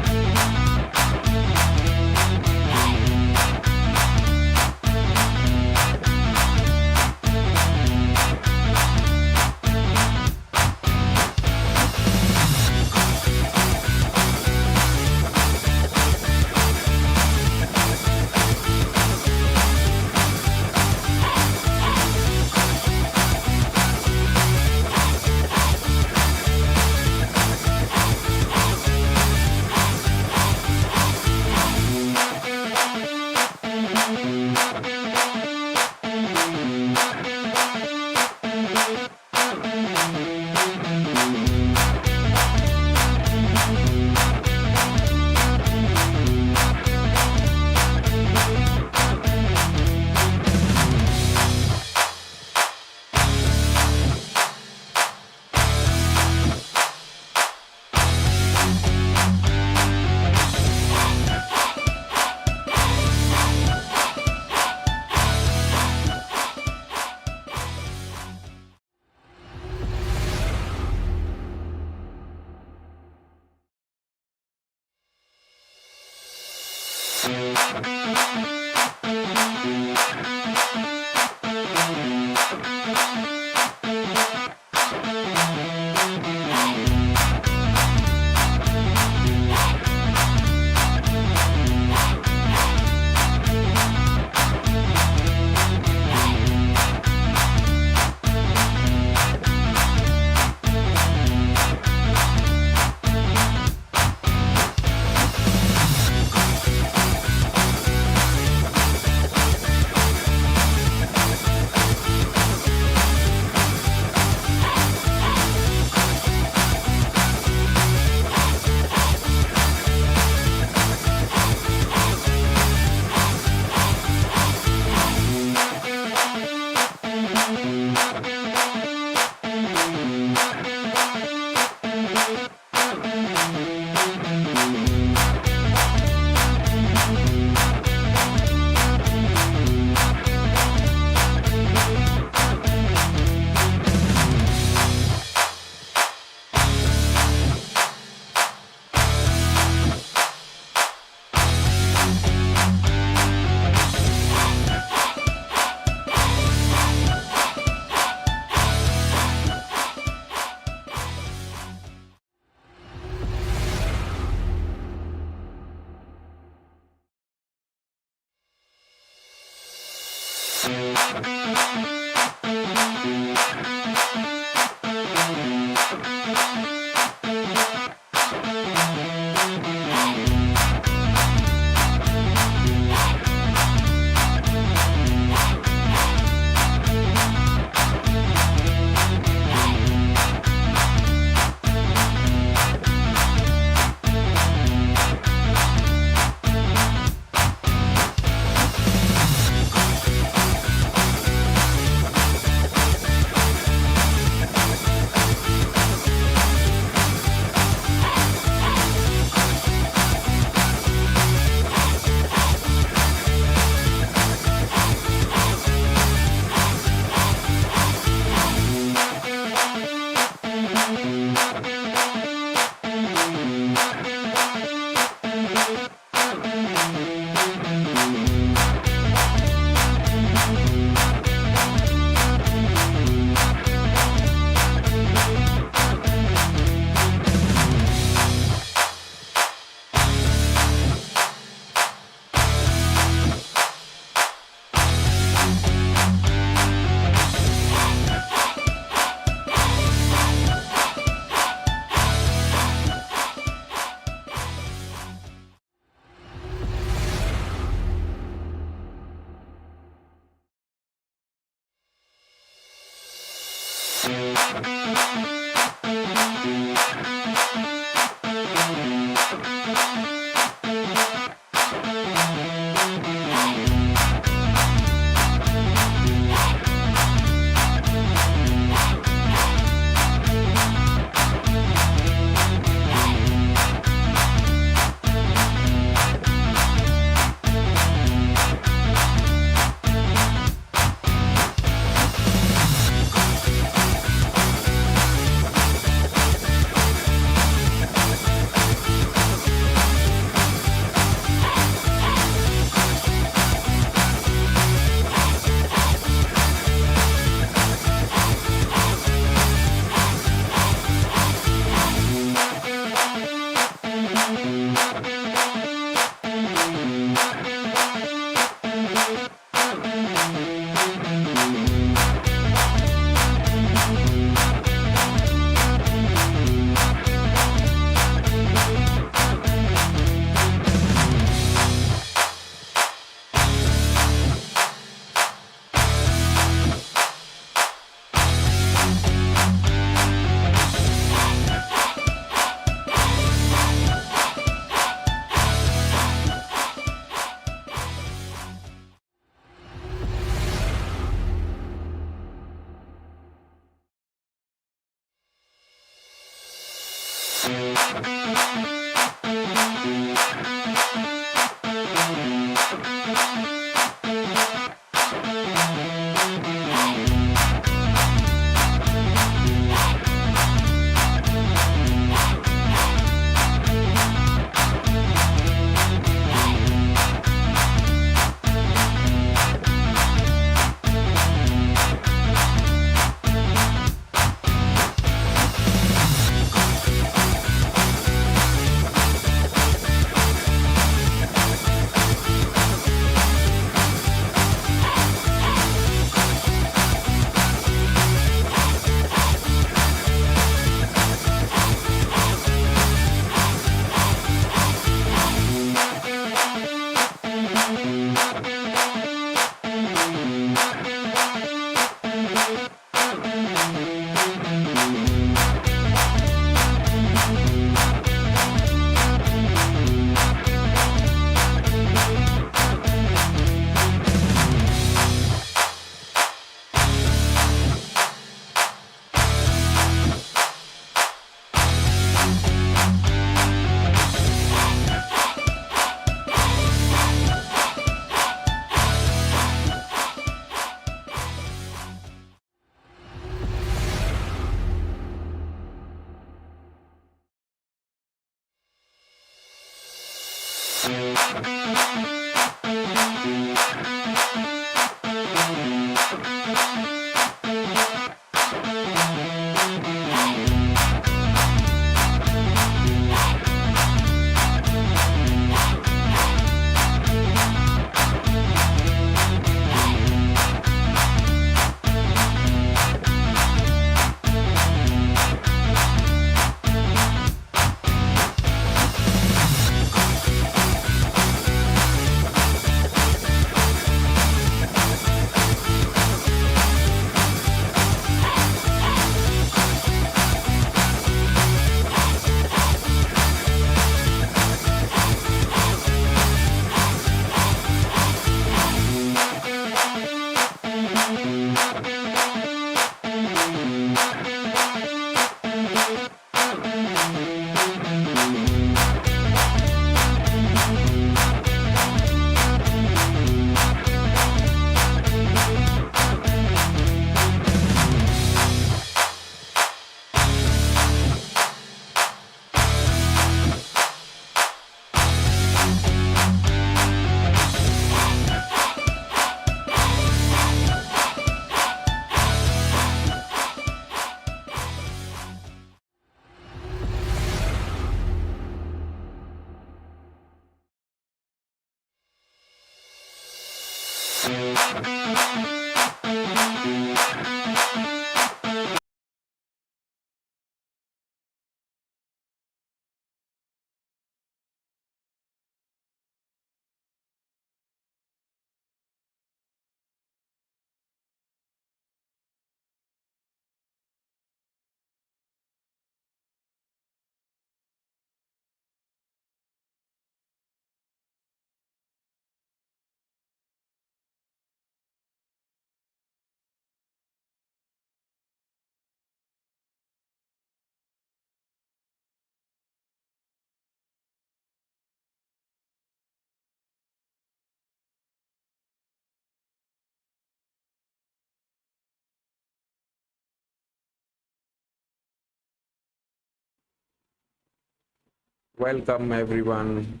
S3: Welcome everyone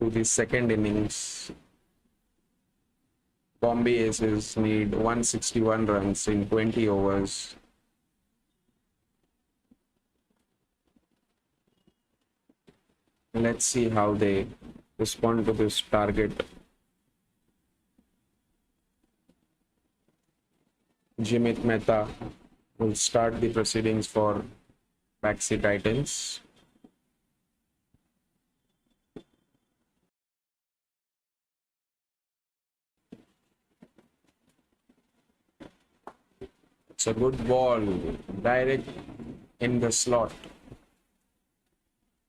S3: to the second innings. Bombay Aces need 161 runs in 20 overs. Let's see how they respond to this target. Jimit Mehta will start the proceedings for Baxi Titans. It's a good ball, direct in the slot.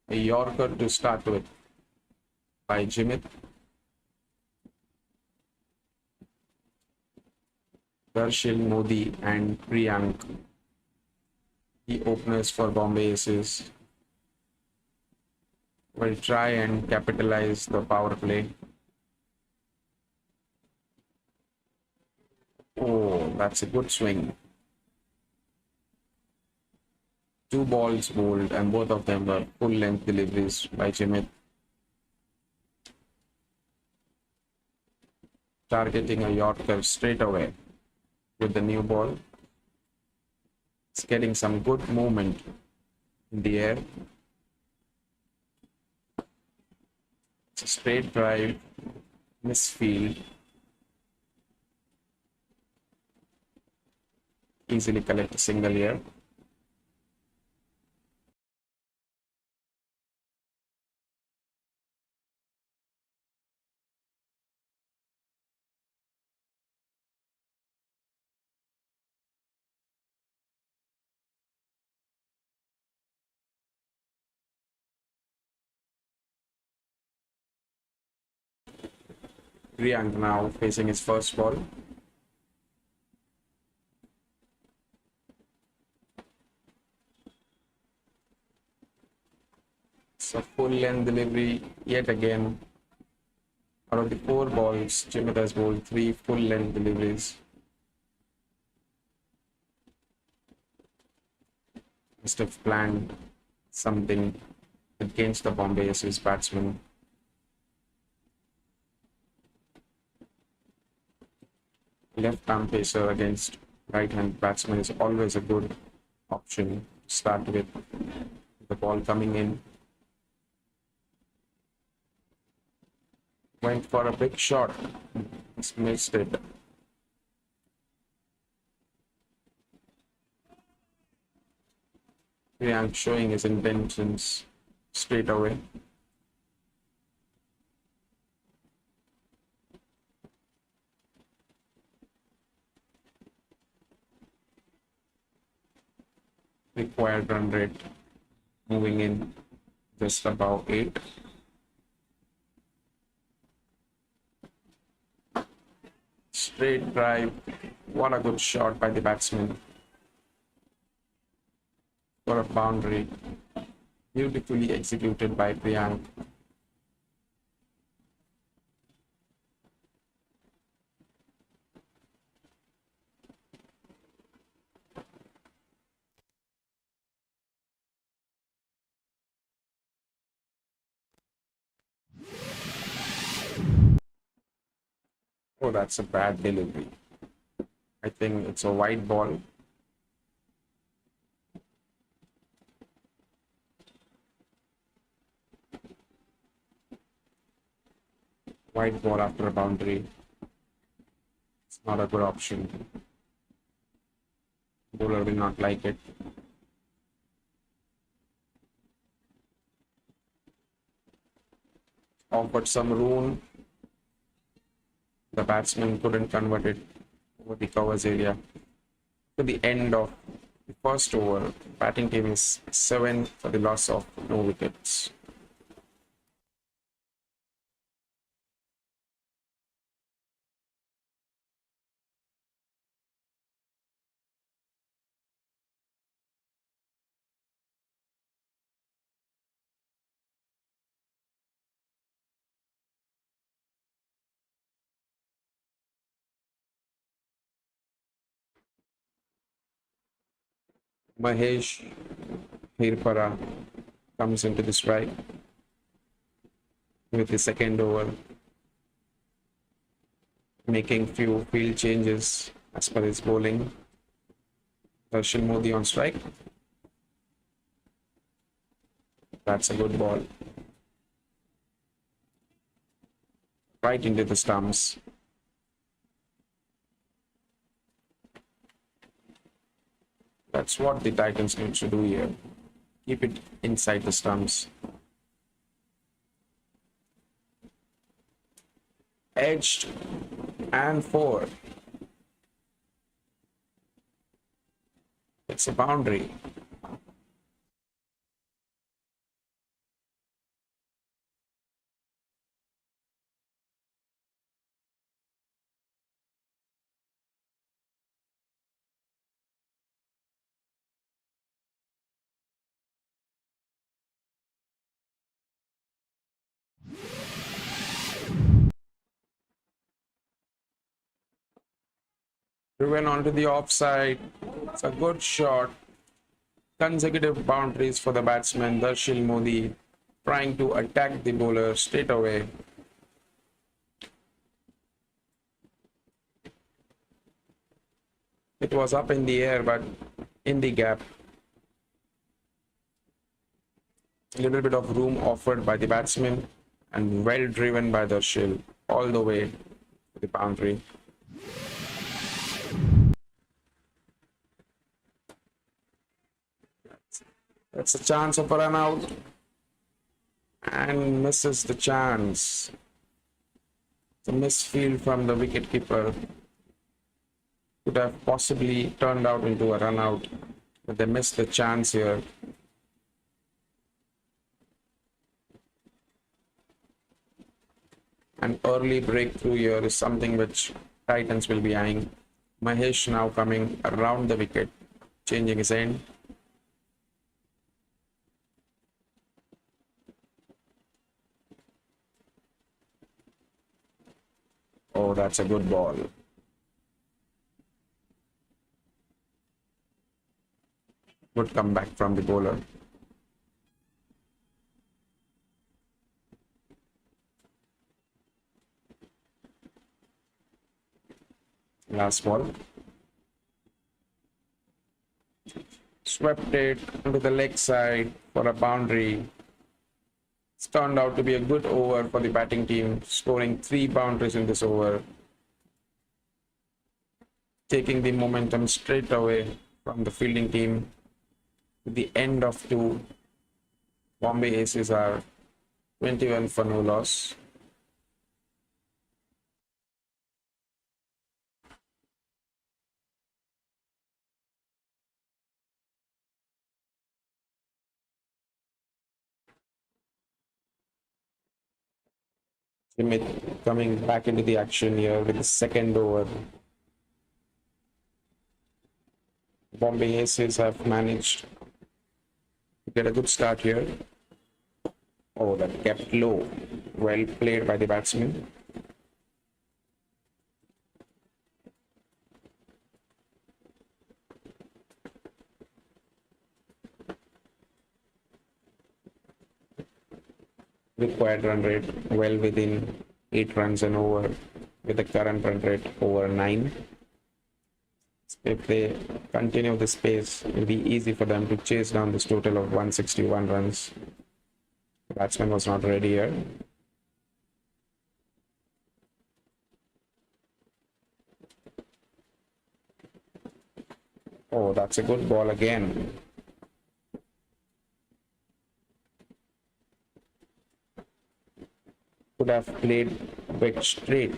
S3: A Yorker to start with by Jimit. Darshil Modi and Priyank, the openers for Bombay Aces, will try and capitalize the power play. Oh, that's a good swing. 2 balls bowled and both of them were full length deliveries by Jimit. Targeting a Yorker straight away with the new ball. It's getting some good movement in the air. It's a straight drive, misfield. Easily collect a single here. Priyank now facing his first ball. It's a full length delivery yet again. Out of the 4 balls, Jimit has bowled 3 full length deliveries. Must have planned something against the Bombay Aces batsman. left-arm pacer against right-hand batsman is always a good option to start with. The ball coming in. Went for a big shot. Just missed it. Priyank showing his intentions straight away. Required run rate moving in just about 8. Straight drive. What a good shot by the batsman. For a boundary. Beautifully executed by Priyank. Oh, that's a bad delivery. I think it's a wide ball. Wide ball after a boundary. It's not a good option. Bowler will not like it. Offered some room. The batsman couldn't convert it over the covers area. To the end of the first over, batting team is 7 for the loss of no wickets. Mahesh Hirpara comes into the strike with the second over, making few field changes as per his bowling. Darshil Modi on strike. That's a good ball. Right into the stumps. That's what the Titans need to do here. Keep it inside the stumps. Edged and 4. It's a boundary. Driven onto the offside. It's a good shot. Consecutive boundaries for the batsman Darshil Modi, trying to attack the bowler straight away. It was up in the air, but in the gap. A little bit of room offered by the batsman and well driven by Darshil all the way to the boundary. That's a chance of a run out and misses the chance. It's a misfield from the wicketkeeper. Could have possibly turned out into a run out, but they missed the chance here. An early breakthrough here is something which Titans will be eyeing. Mahesh now coming around the wicket, changing his end. Oh, that's a good ball. Good comeback from the bowler. Last ball. Swept it onto the leg side for a boundary. It's turned out to be a good over for the batting team, scoring 3 boundaries in this over, taking the momentum straight away from the fielding team. At the end of 2, Bombay Aces are 21 for no loss. Smith coming back into the action here with the second over. Bombay Aces have managed to get a good start here. Oh, that kept low. Well played by the batsman. Required run rate well within 8 runs and over, with the current run rate over 9. If they continue this pace, it will be easy for them to chase down this total of 161 runs. The batsman was not ready here. Oh, that's a good ball again. Could have played bit straight.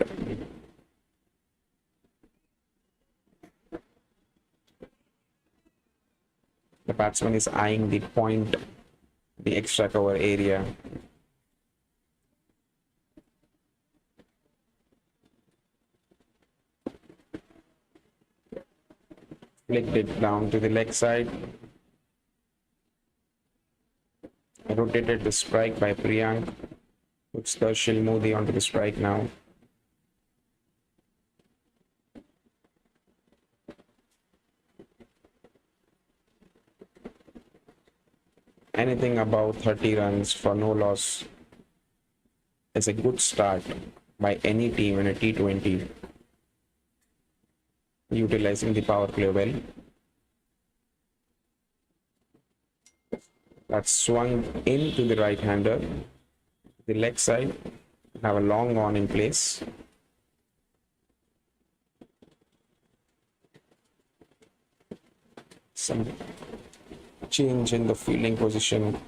S3: The batsman is eyeing the point, the extra cover area. Flicked it down to the leg side. Rotated the strike by Priyank. Puts the Shilmudi onto the strike now. Anything above 30 runs for no loss is a good start by any team in a T20, utilizing the power play well. That's swung into the right-hander. The leg side, have a long on in place. Some change in the fielding position.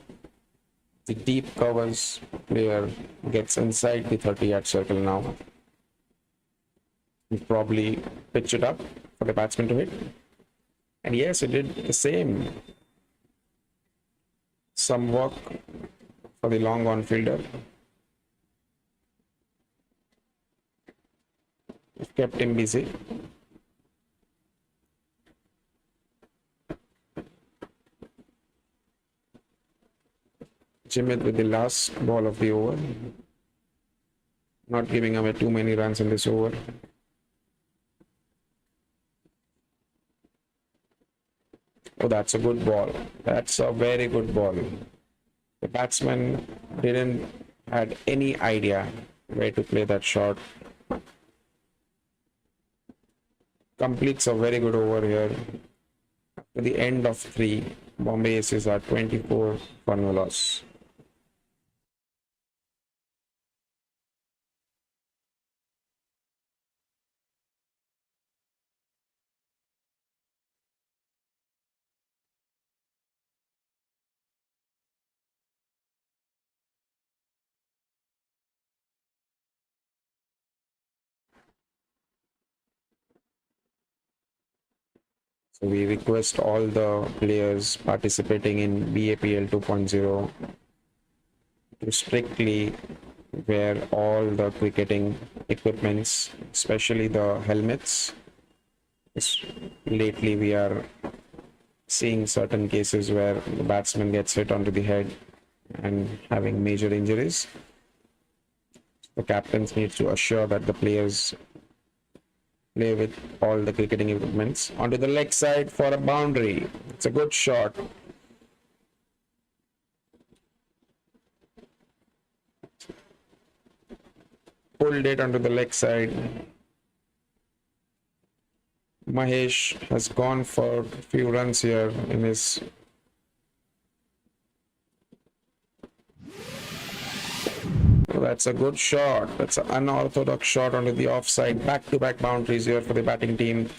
S3: The deep covers player gets inside the 30-yard circle now. He probably pitch it up for the batsman to hit. And yes, it did the same. Some work for the long on fielder. It kept him busy. Jimit with the last ball of the over. Not giving away too many runs in this over. Oh, that's a good ball. That's a very good ball. The batsman didn't had any idea where to play that shot. Completes a very good over here. At the end of 3, Bombay Aces are 24 for no loss. So we request all the players participating in BAPL 2.0 to strictly wear all the cricketing equipments, especially the helmets. Lately, we are seeing certain cases where the batsman gets hit onto the head and having major injuries. The captains need to assure that the players play with all the cricketing equipments. Onto the leg side for a boundary. It's a good shot. Pulled it onto the leg side. Mahesh has gone for a few runs here in his. Oh, that's a good shot. That's an unorthodox shot onto the offside. Back-to-back boundaries here for the batting team.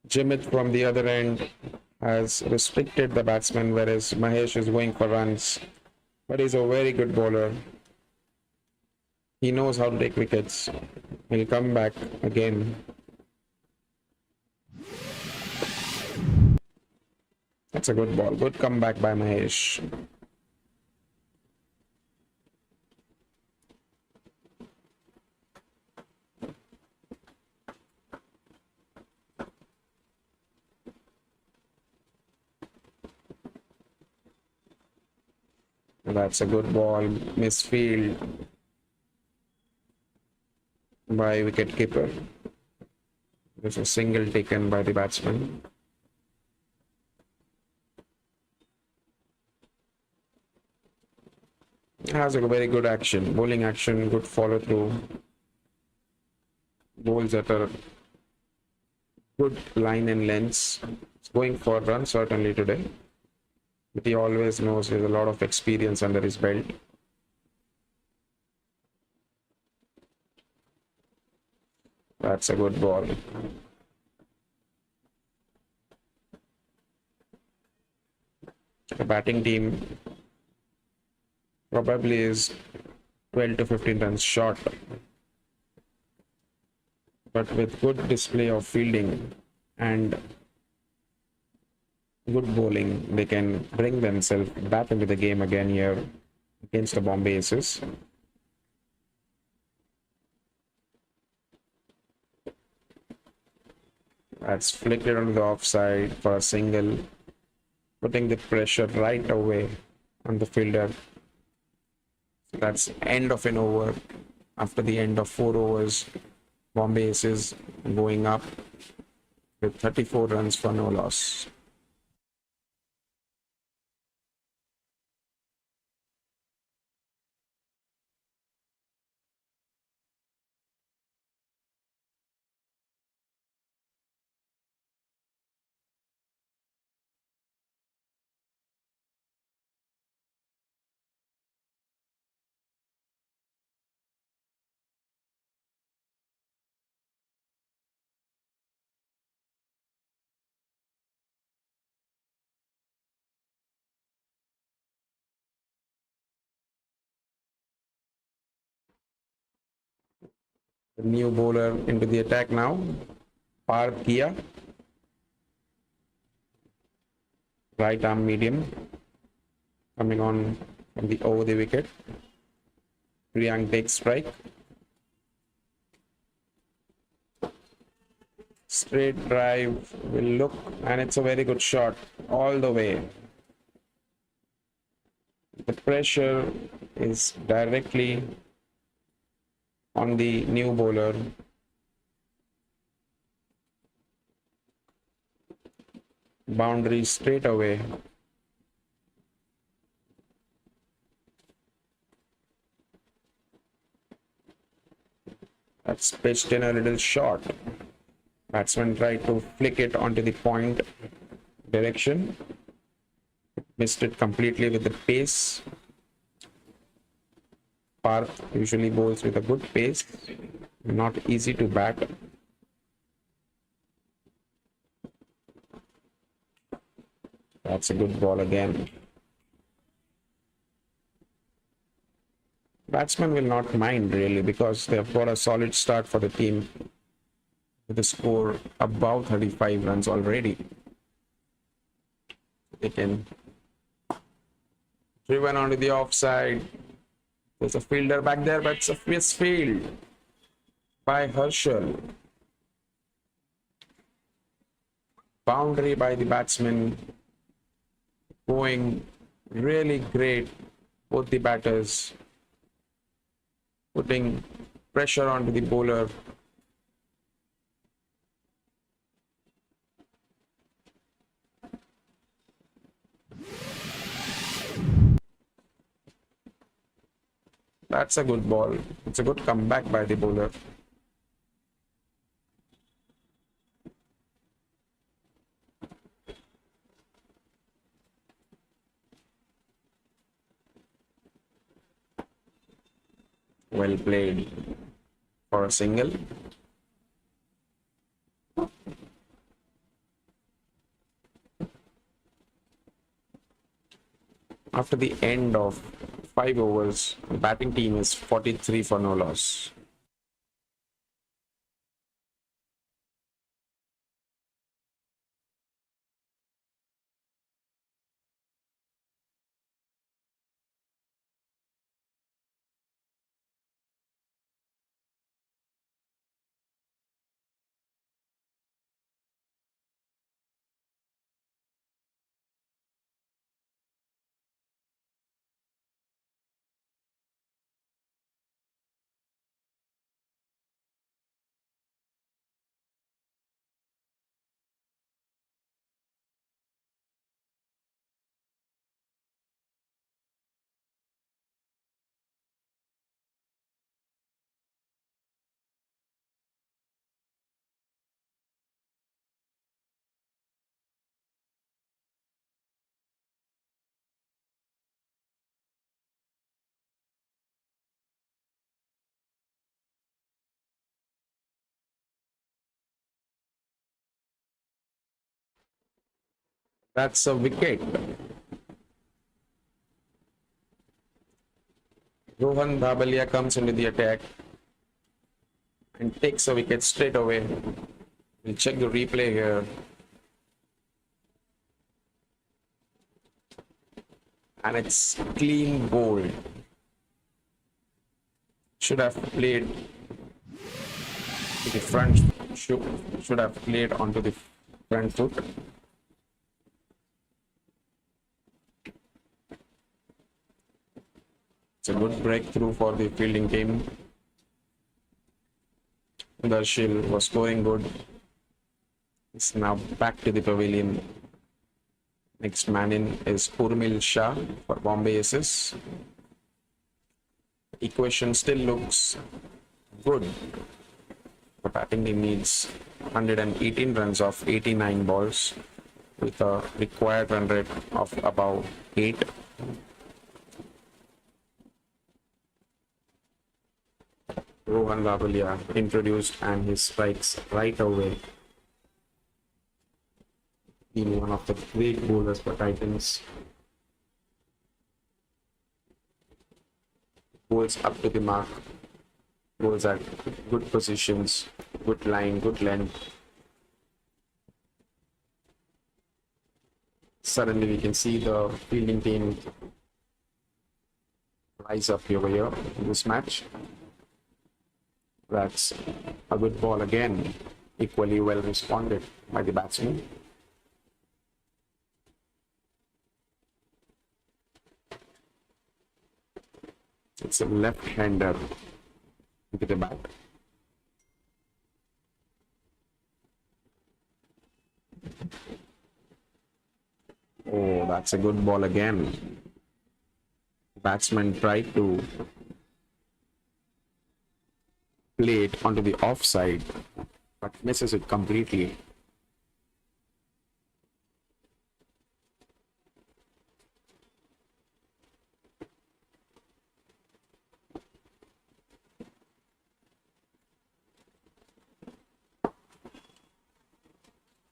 S3: Jimit from the other end has restricted the batsman, whereas Mahesh is going for runs. But he's a very good bowler. He knows how to take wickets. He'll come back again. That's a good ball. Good comeback by Mahesh. That's a good ball. Misfield by wicketkeeper. There's a single taken by the batsman. Has a very good action. Bowling action, good follow through. Bowls at a good line and lengths. It's going for run certainly today. But he always knows there's a lot of experience under his belt. That's a good ball. The batting team probably is 12 to 15 runs short. But with good display of fielding and good bowling, they can bring themselves back into the game again here against the Bombay Aces. That's flicked on the offside for a single, putting the pressure right away on the fielder. That's end of an over. After the end of 4 overs, Bombay Aces going up with 34 runs for no loss. The new bowler into the attack now. Parth Kia. Right arm medium. Coming on from the over the wicket. Priyank takes strike. Straight drive will look, and it's a very good shot all the way. The pressure is directly on the new bowler. Boundary straight away. That's pitched in a little short. Batsman tried to flick it onto the point direction. Missed it completely with the pace. Parth usually bowls with a good pace. Not easy to bat. That's a good ball again. Batsmen will not mind really because they've got a solid start for the team with a score above 35 runs already. They can driven onto the offside. There's a fielder back there, but it's a misfield by Herschel. Boundary by the batsman. Going really great, both the batters. Putting pressure onto the bowler. That's a good ball. It's a good comeback by the bowler. Well played for a single. After the end of 5 overs, the batting team is 43 for no loss. That's a wicket. Rohan Dhabalia comes into the attack and takes a wicket straight away. We'll check the replay here. And it's clean bowled. Should have played to the front, should have played onto the front foot. It's a good breakthrough for the fielding team. Darshil was scoring good. It's now back to the pavilion. Next man in is Urmil Shah for Bombay Aces. Equation still looks good. The batting team needs 118 runs of 89 balls with a required run rate of about 8. Rohan Dhabalia introduced and he strikes right away. Being one of the great bowlers for Titans. Bowls up to the mark. Bowls at good positions, good line, good length. Suddenly we can see the fielding team rise up over here in this match. That's a good ball again, equally well responded by the batsman. It's a left-hander into the bat. Oh, that's a good ball again. Batsman tried to play it onto the offside, but misses it completely.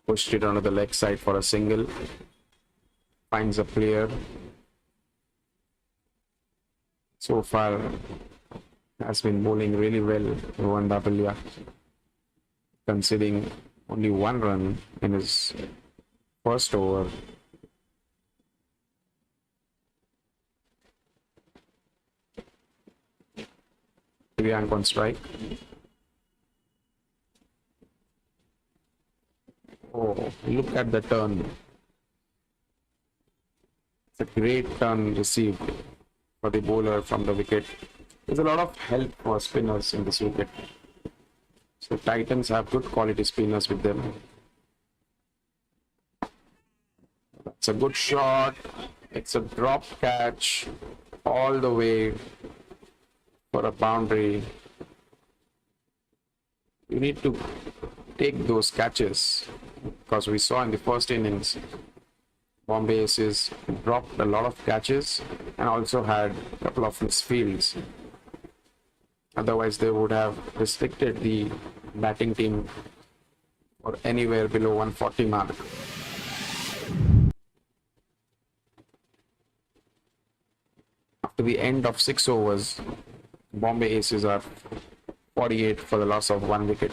S3: Pushed it onto the leg side for a single. Finds a player. So far, has been bowling really well, Rohan Dhabalia, conceding only 1 run in his first over. Priyank on strike. Oh, look at the turn. It's a great turn received for the bowler from the wicket. There's a lot of help for spinners in this wicket. So Titans have good quality spinners with them. That's a good shot. It's a drop catch all the way for a boundary. You need to take those catches because we saw in the first innings Bombay Aces dropped a lot of catches and also had a couple of misfields. Otherwise, they would have restricted the batting team or anywhere below 140 mark. After the end of 6 overs, Bombay Aces are 48 for the loss of 1 wicket.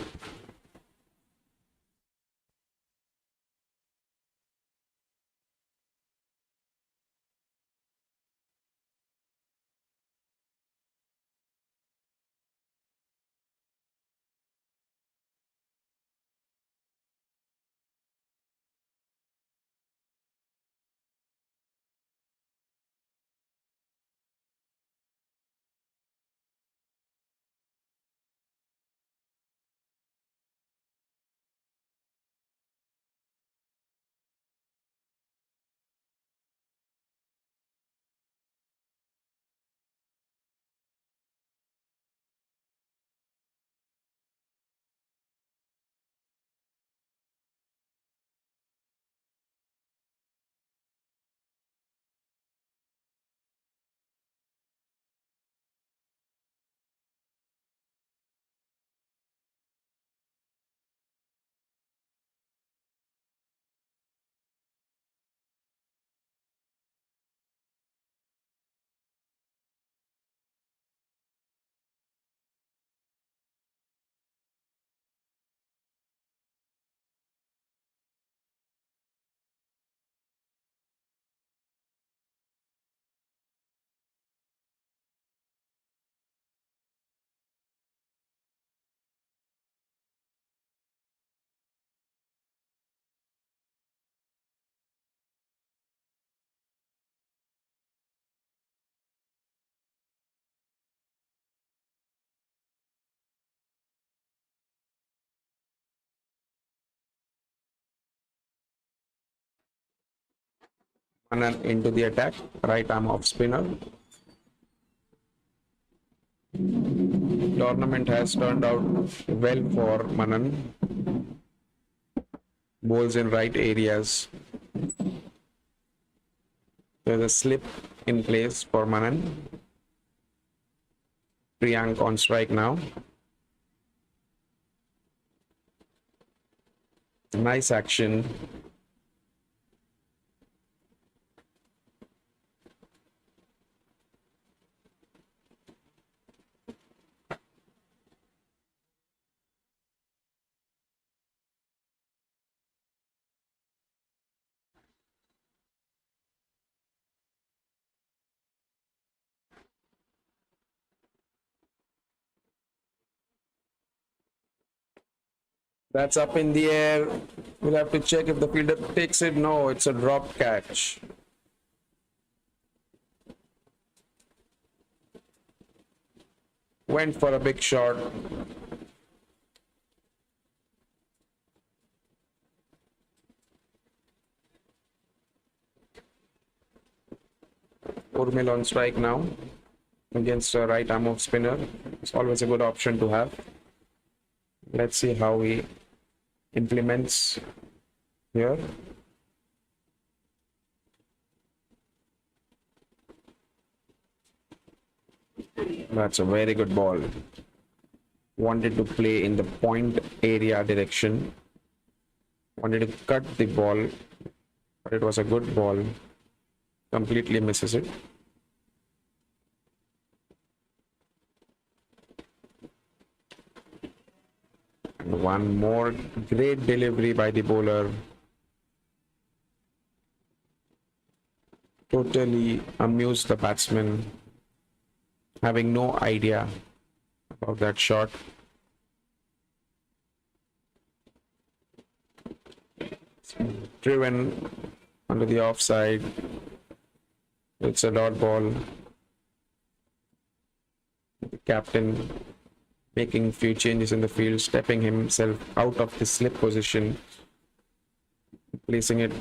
S3: Manan into the attack, right arm off spinner. Tournament has turned out well for Manan. Bowls in right areas. There's a slip in place for Manan. Priyank on strike now. Nice action. That's up in the air. We'll have to check if the fielder takes it. No, it's a drop catch. Went for a big shot. Urmil on strike now against a right arm off spinner. It's always a good option to have. Let's see how he implements here. That's a very good ball. Wanted to play in the point area direction. Wanted to cut the ball, but it was a good ball. Completely misses it. And one more great delivery by the bowler. Totally amused the batsman, having no idea about that shot. Driven under the offside. It's a dot ball. The captain making few changes in the field, stepping himself out of the slip position, placing it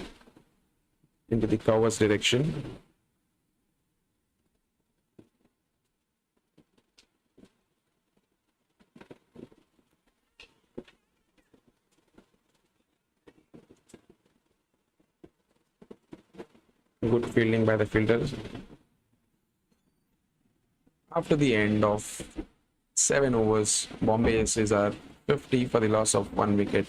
S3: into the cover's direction. Good fielding by the fielders. After the end of 7 overs. Bombay Aces are 50 for the loss of 1 wicket.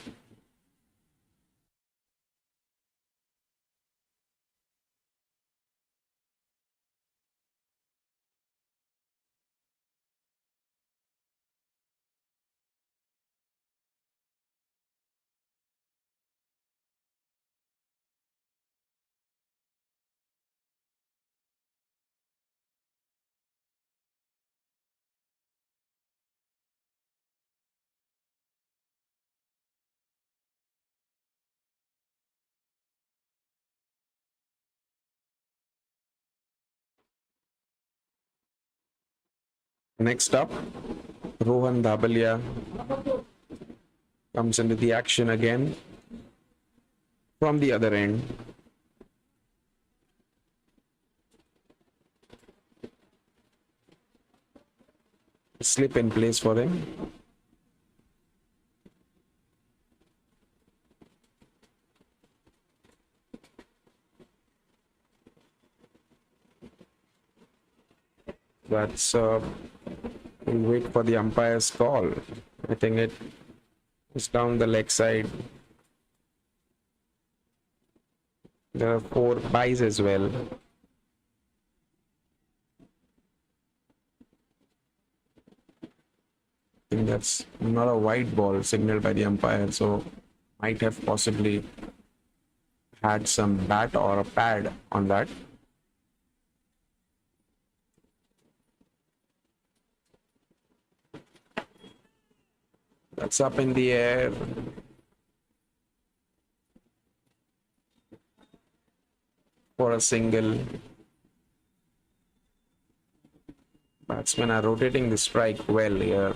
S3: Next up, Rohan Dabalia comes into the action again from the other end. Slip in place for him. That's we'll wait for the umpire's call. I think it is down the leg side. There are 4 byes as well. I think that's not a white ball signaled by the umpire, so might have possibly had some bat or a pad on that. That's up in the air. For a single. Batsmen are rotating the strike well here.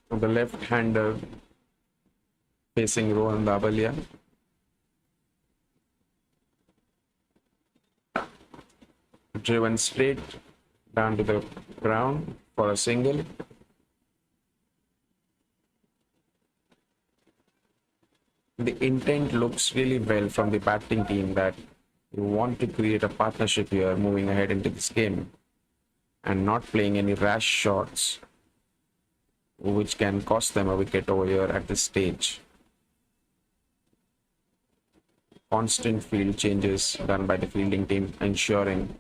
S3: The left-hander facing Rohan Dabalia. Driven straight down to the ground for a single. The intent looks really well from the batting team that you want to create a partnership here moving ahead into this game and not playing any rash shots which can cost them a wicket over here at this stage. Constant field changes done by the fielding team ensuring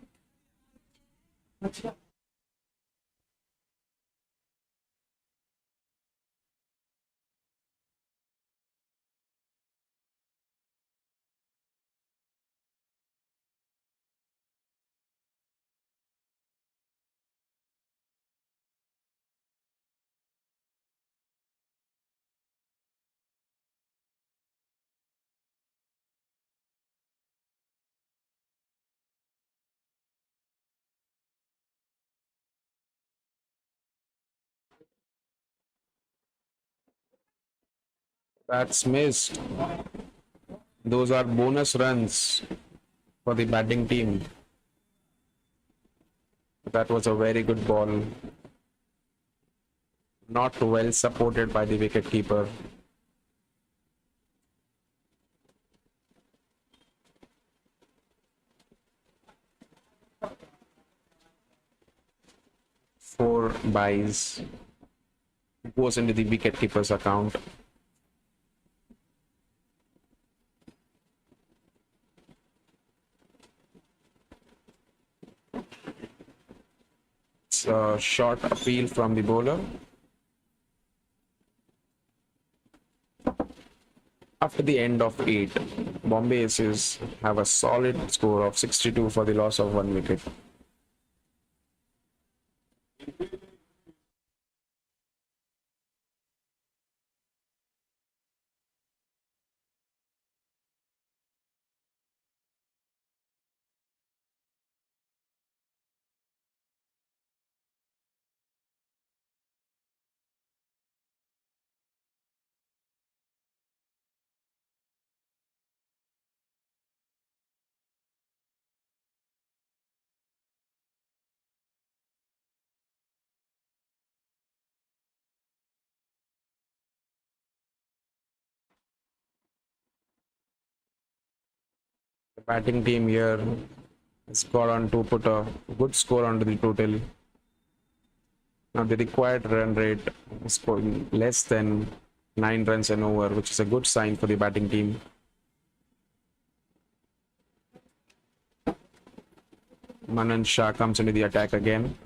S3: that's missed. Those are bonus runs for the batting team. That was a very good ball. Not well supported by the wicketkeeper. Four byes goes into the wicketkeeper's account. It's a short appeal from the bowler. After the end of 8, Bombay Aces have a solid score of 62 for the loss of 1 wicket. The batting team here has got on to put a good score onto the total. Now the required run rate is going less than 9 runs and over, which is a good sign for the batting team. Manan Shah comes into the attack again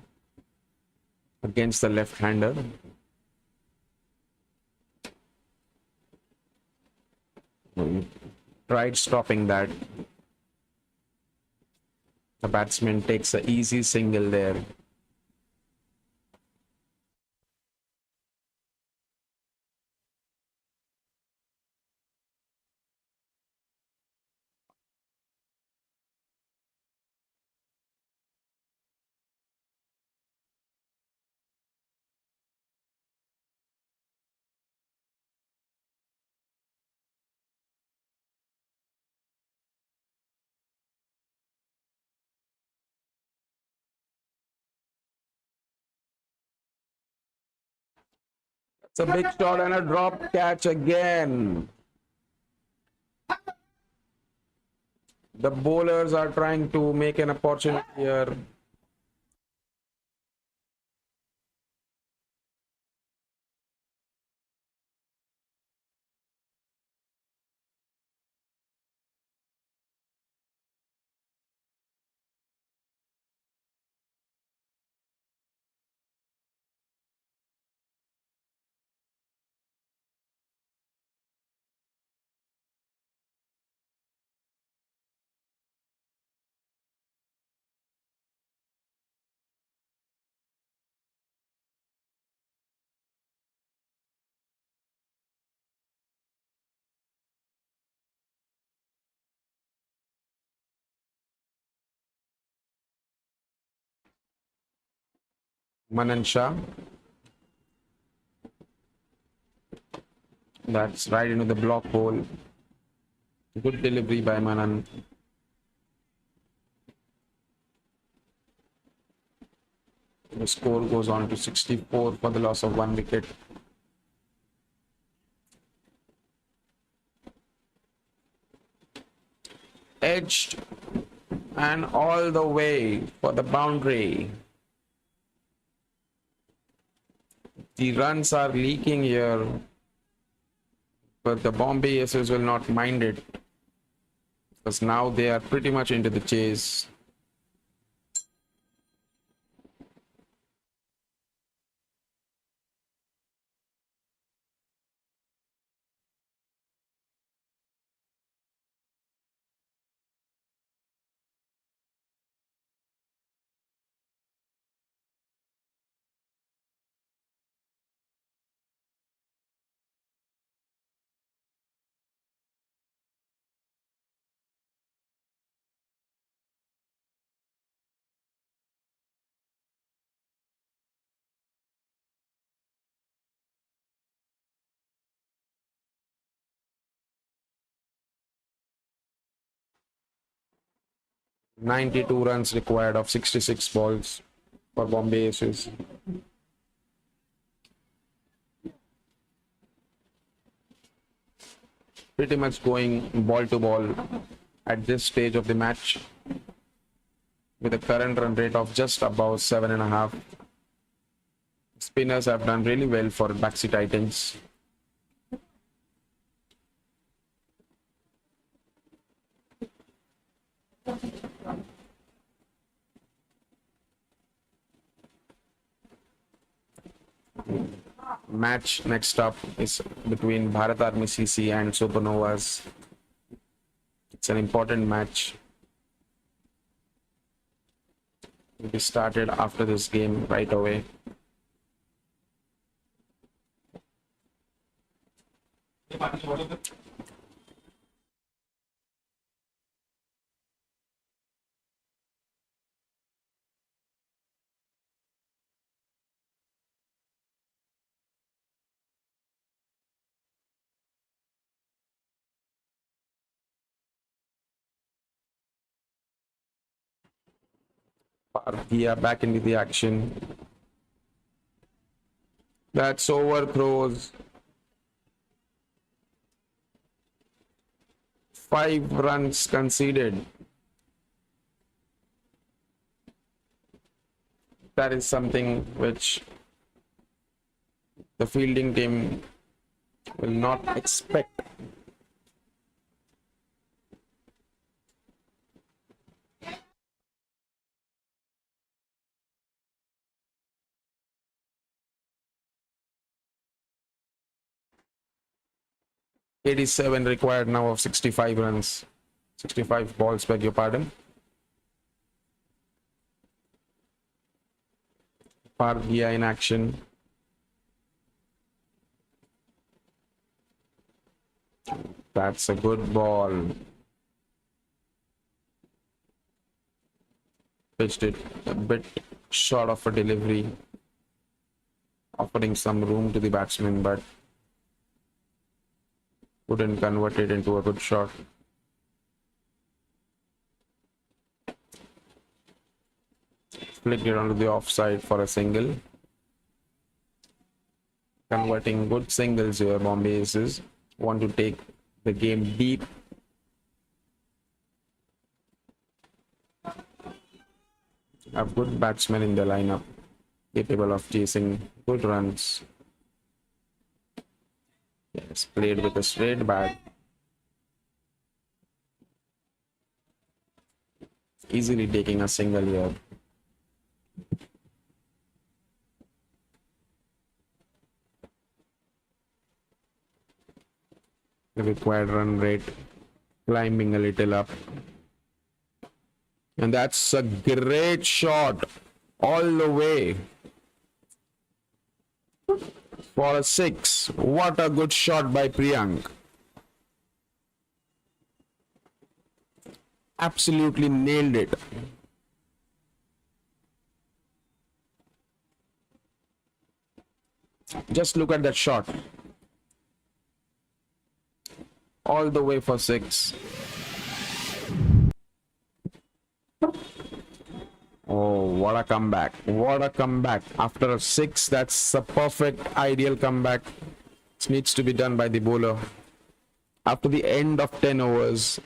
S3: against the left-hander. Tried stopping that. The batsman takes an easy single there. It's a big shot and a drop catch again. The bowlers are trying to make an opportunity here. Manan Shah. That's right into the block hole. Good delivery by Manan. The score goes on to 64 for the loss of 1 wicket. Edged and all the way for the boundary. The runs are leaking here, but the Bombay Aces will not mind it because now they are pretty much into the chase. "92 runs required of 66 balls for Bombay Aces. Pretty much going ball to ball at this stage of the match with a current run rate of just above 7.5. Spinners have done really well for Baxi Titans. Match next up is between Bharat Army CC and Supernovas. It's an important match. We started after this game right away. Parthia back into the action. That's overthrows. 5 runs conceded. That is something which the fielding team will not expect. "87 required now of 65 runs. 65 balls, beg your pardon. Pargia in action. That's a good ball. Pitched it a bit short of a delivery, offering some room to the batsman, but couldn't convert it into a good shot. Flicked it onto the offside for a single. Converting good singles here, Bombay Aces. Want to take the game deep. Have good batsmen in the lineup, capable of chasing good runs. Yes, played with a straight bat. Easily taking a single here. The required run rate climbing a little up. And that's a great shot all the way for a 6. What a good shot by Priyank. Absolutely nailed it. Just look at that shot. All the way for 6. Oh, what a comeback. What a comeback. After a 6, that's a perfect, ideal comeback. This needs to be done by the bowler. After the end of 10 overs,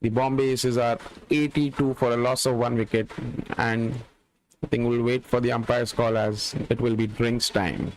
S3: the Bombay Aces are 82 for a loss of 1 wicket. And I think we'll wait for the umpire's call as it will be drinks time.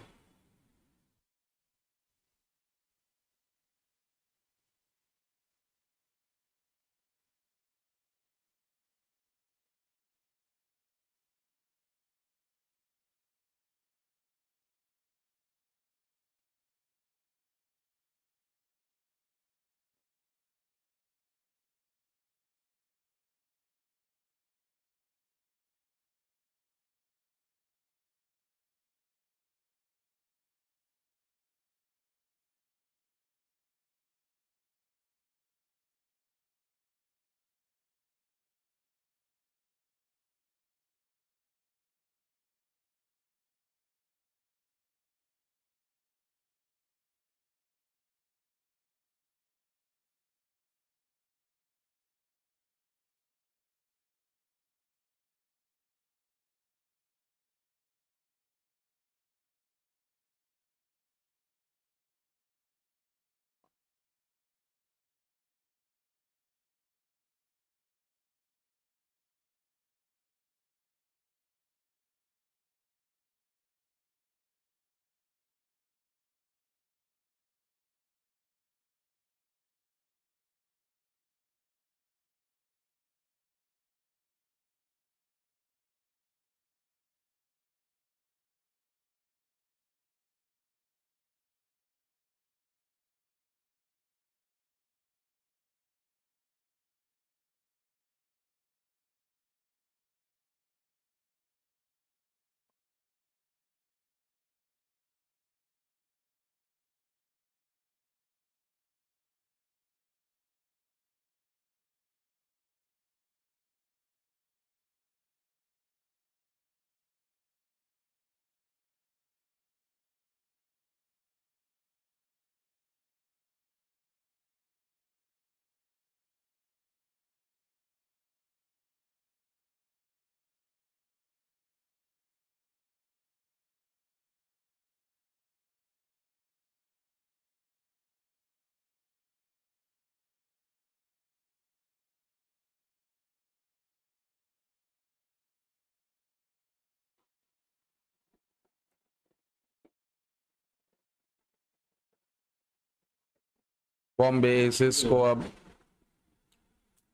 S3: Bombay aces को अब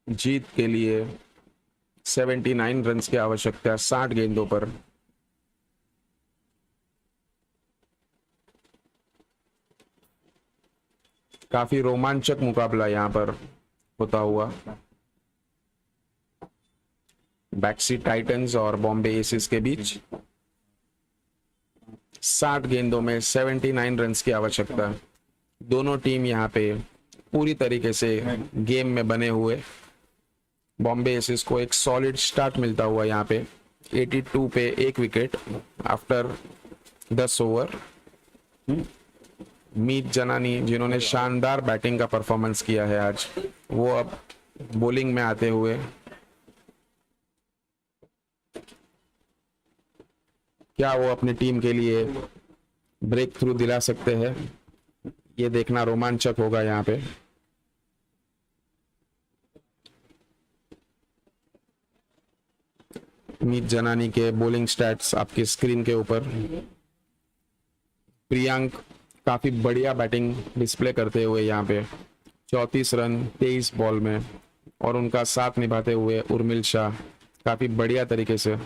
S3: जीत के लिए 79 runs की आवश्यकता है 60 गेंदों पर। काफी रोमांचक मुकाबला यहां पर होता हुआ। बैक्सी टाइटंस और बॉम्बे एसिस के बीच 60 गेंदों में 79 रन्स की आवश्यकता। दोनों टीम यहां पे पूरी तरीके से गेम में बने हुए। बॉम्बे एसिस को एक सॉलिड स्टार्ट मिलता हुआ यहां पे 82 पे 1 विकेट आफ्टर 10 ओवर। मीत जनानी जिन्होंने शानदार बैटिंग का परफॉर्मेंस किया है आज, वो अब बॉलिंग में आते हुए क्या वो अपनी टीम के लिए ब्रेक थ्रू दिला सकते हैं, ये देखना रोमांचक होगा यहाँ पे। मीत जनानी के बॉलिंग स्टैट्स आपकी स्क्रीन के ऊपर। प्रियांक काफी बढ़िया बैटिंग डिस्प्ले करते हुए यहाँ पे 34 रन 23 बॉल में, और उनका साथ निभाते हुए उर्मिल शाह काफी बढ़िया तरीके से,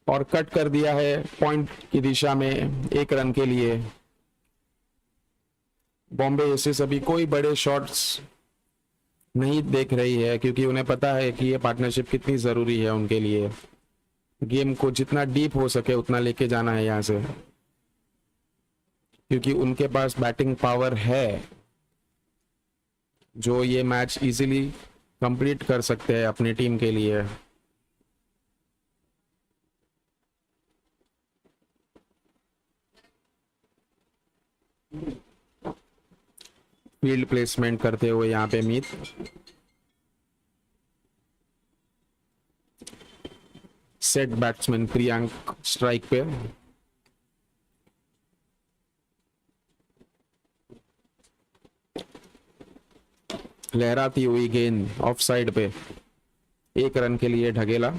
S3: और कट कर दिया है पॉइंट की दिशा में 1 रन के लिए। बॉम्बे एसिस अभी कोई बड़े शॉट्स नहीं देख रही है, क्योंकि उन्हें पता है कि ये पार्टनरशिप कितनी जरूरी है उनके लिए। गेम को जितना डीप हो सके उतना लेके जाना है यहां से, क्योंकि उनके पास बैटिंग पावर है जो ये मैच इजीली कंप्लीट कर सकते हैं अपनी टीम के लिए। फील्ड प्लेसमेंट करते हुए यहाँ पे मीत, सेट बैट्समैन प्रियांक स्ट्राइक पे। लहराती हुई गेंद ऑफ साइड पे 1 रन के लिए ढकेला।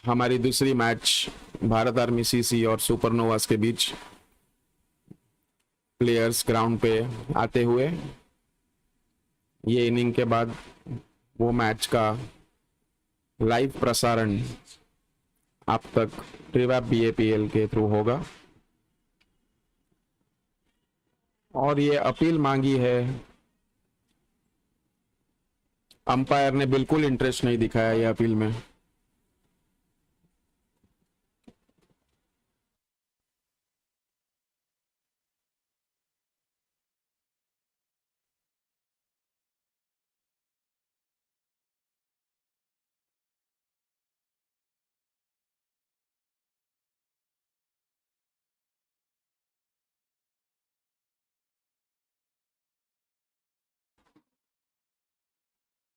S3: हमारी दूसरी मैच भारत आर्मी सीसी और सुपरनोवास के बीच प्लेयर्स ग्राउंड पे आते हुए। ये इनिंग के बाद वो मैच का लाइव प्रसारण आप तक ट्रिवैब बीएपीएल के थ्रू होगा, और ये अपील मांगी है। अंपायर ने बिल्कुल इंटरेस्ट नहीं दिखाया ये अपील में।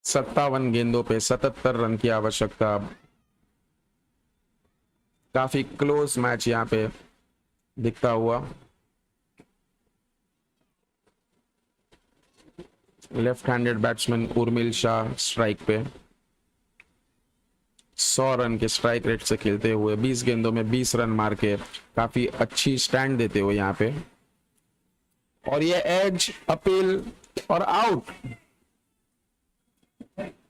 S3: सत्तावन गेंदों पे 77 रन की आवश्यकता। काफी क्लोज मैच यहाँ पे दिखता हुआ। Left handed batsman Urmil Shah strike पे 100 रन के स्ट्राइक रेट से खेलते हुए 20 गेंदों में 20 रन मार के काफी अच्छी स्टैंड देते हुए यहाँ पे, और ये एज अपील और आउट।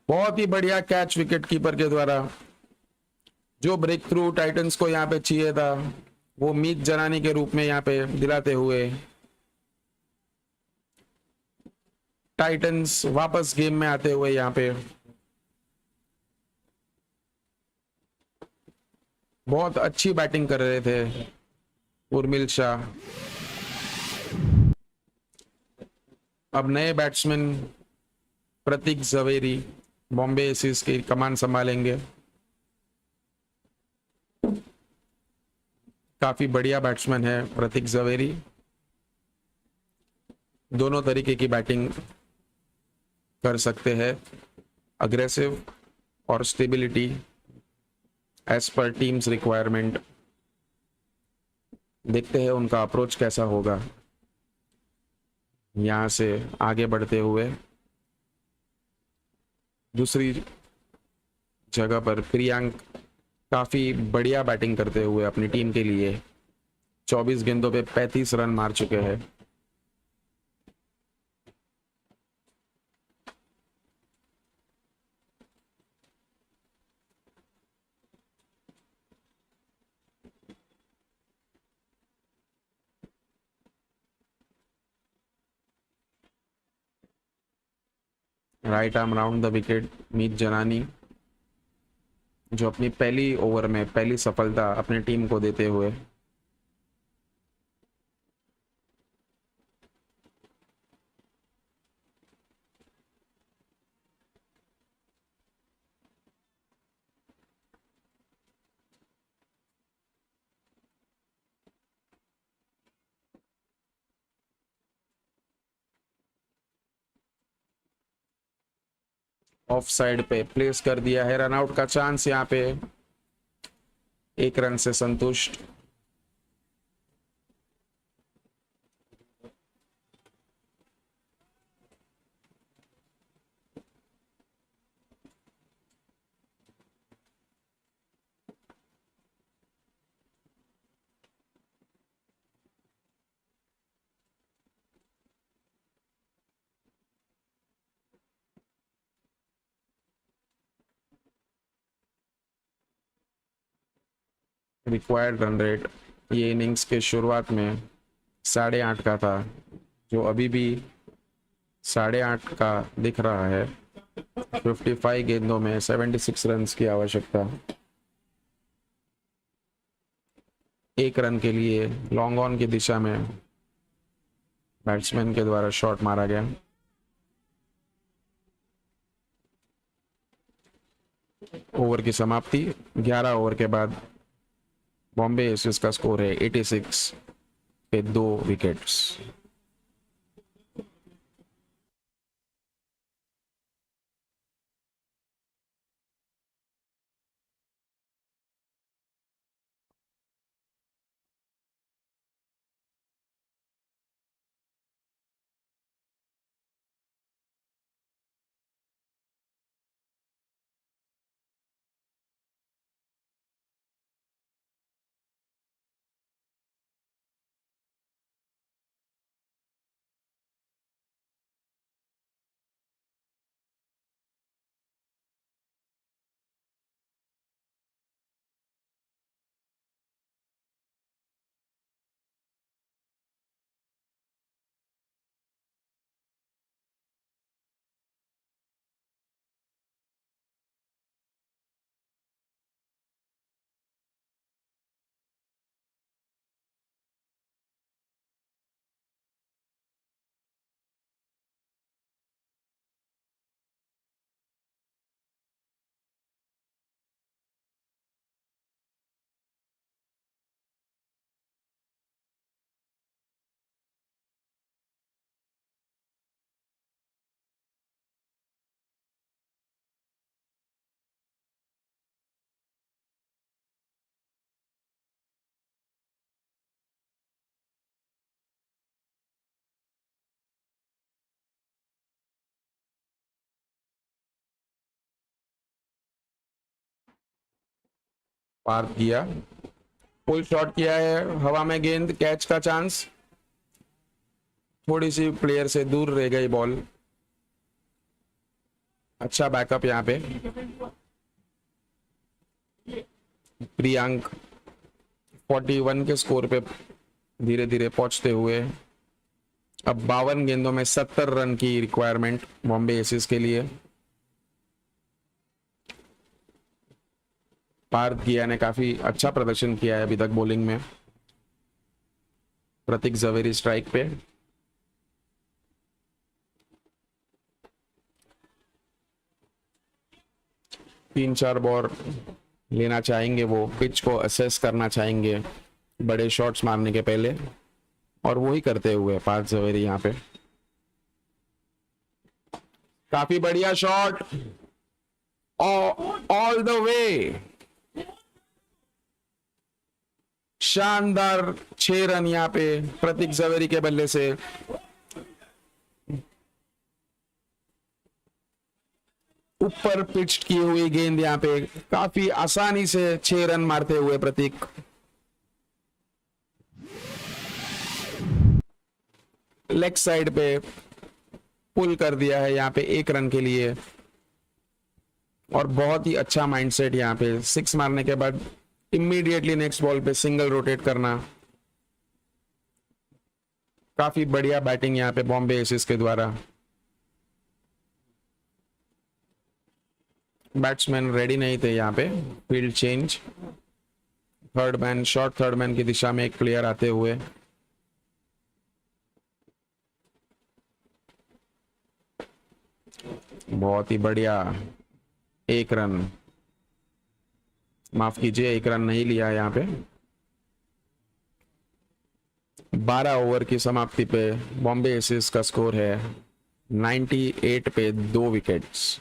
S3: बहुत ही बढ़िया कैच विकेट कीपर के द्वारा। जो ब्रेक थ्रू टाइटंस को यहाँ पे चाहिए था वो मीत जनानी के रूप में यहाँ पे दिलाते हुए टाइटंस वापस गेम में आते हुए यहाँ पे बहुत अच्छी बैटिंग कर रहे थे उर्मिल शाह। अब नए बैट्समैन प्रतीक जवेरी बॉम्बे एसिस की कमान संभालेंगे। काफी बढ़िया बैट्समैन है प्रतीक जवेरी। दोनों तरीके की बैटिंग कर सकते हैं, अग्रेसिव और stability as per teams requirement. देखते हैं उनका अप्रोच कैसा होगा यहां से आगे बढ़ते हुए। दूसरी जगह पर प्रियांक काफी बढ़िया बैटिंग करते हुए अपनी टीम के लिए 24 गेंदों पे 35 रन मार चुके हैं। Right arm round the wicket Meet Janani, जो अपनी पहली ओवर में पहली सफलता अपनी टीम को देते हुए ऑफ साइड पे प्लेस कर दिया है। रनआउट का चांस यहाँ पे, 1 रन से संतुष्ट। रिक्वायर्ड रन रेट ये इनिंग्स के शुरुआत में 8.5 का था, जो अभी भी 8.5 का दिख रहा है। 55 गेंदों में 76 रन की आवश्यकता। 1 रन के लिए लॉन्ग ऑन की दिशा में बैट्समैन के द्वारा शॉट मारा गया। ओवर की समाप्ति 11 ओवर के बाद बॉम्बे एसेस का स्कोर है 86 पे 2 विकेट्स। पार किया, फुल शॉट किया है, हवा में गेंद, कैच का चांस, थोड़ी सी प्लेयर से दूर रह गई बॉल। अच्छा बैकअप यहाँ पे। प्रियांक 41 के स्कोर पे धीरे धीरे पहुंचते हुए अब 52 गेंदों में 70 रन की रिक्वायरमेंट बॉम्बे एसिस के लिए। पार्थ गिया ने काफी अच्छा प्रदर्शन किया है अभी तक बॉलिंग में। प्रतीक जवेरी स्ट्राइक पे। तीन चार बॉल लेना चाहेंगे, वो पिच को असेस करना चाहेंगे बड़े शॉट्स मारने के पहले, और वो ही करते हुए पार्थ जवेरी यहाँ पे। काफी बढ़िया शॉट, ऑल द वे, शानदार 6 रन यहाँ पे प्रतीक जवेरी के बल्ले से। ऊपर पिच की हुई गेंद यहाँ पे काफी आसानी से 6 रन मारते हुए प्रतीक। लेग साइड पे पुल कर दिया है यहाँ पे 1 रन के लिए, और बहुत ही अच्छा माइंडसेट यहाँ पे 6 मारने के बाद इमीडिएटली नेक्स्ट बॉल पे सिंगल रोटेट करना। काफी बढ़िया बैटिंग यहाँ पे बॉम्बे एसिस के द्वारा। बैट्समैन रेडी नहीं थे यहाँ पे। Field change, third man, short third man की दिशा में एक प्लेयर आते हुए। बहुत ही बढ़िया, 1 रन, माफ कीजिए 1 रन नहीं लिया यहाँ पे। 12 ओवर की समाप्ति पे बॉम्बे एसिस का स्कोर है 98 पे 2 विकेट्स।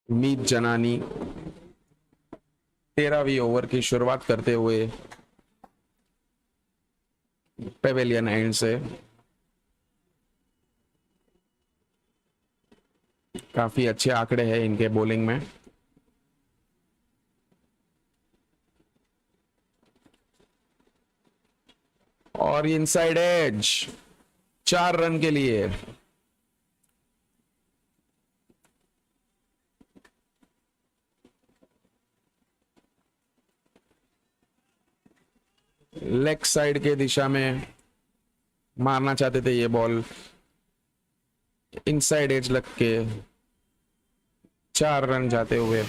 S3: मीत जनानी 13वीं ओवर की शुरुआत करते हुए पेवेलियन एंड से। काफी अच्छे आंकड़े हैं इनके बॉलिंग में। और इनसाइड एज 4 रन के लिए। लेग साइड के दिशा में मारना चाहते थे ये बॉल, इनसाइड एज लग के 4 रन जाते हुए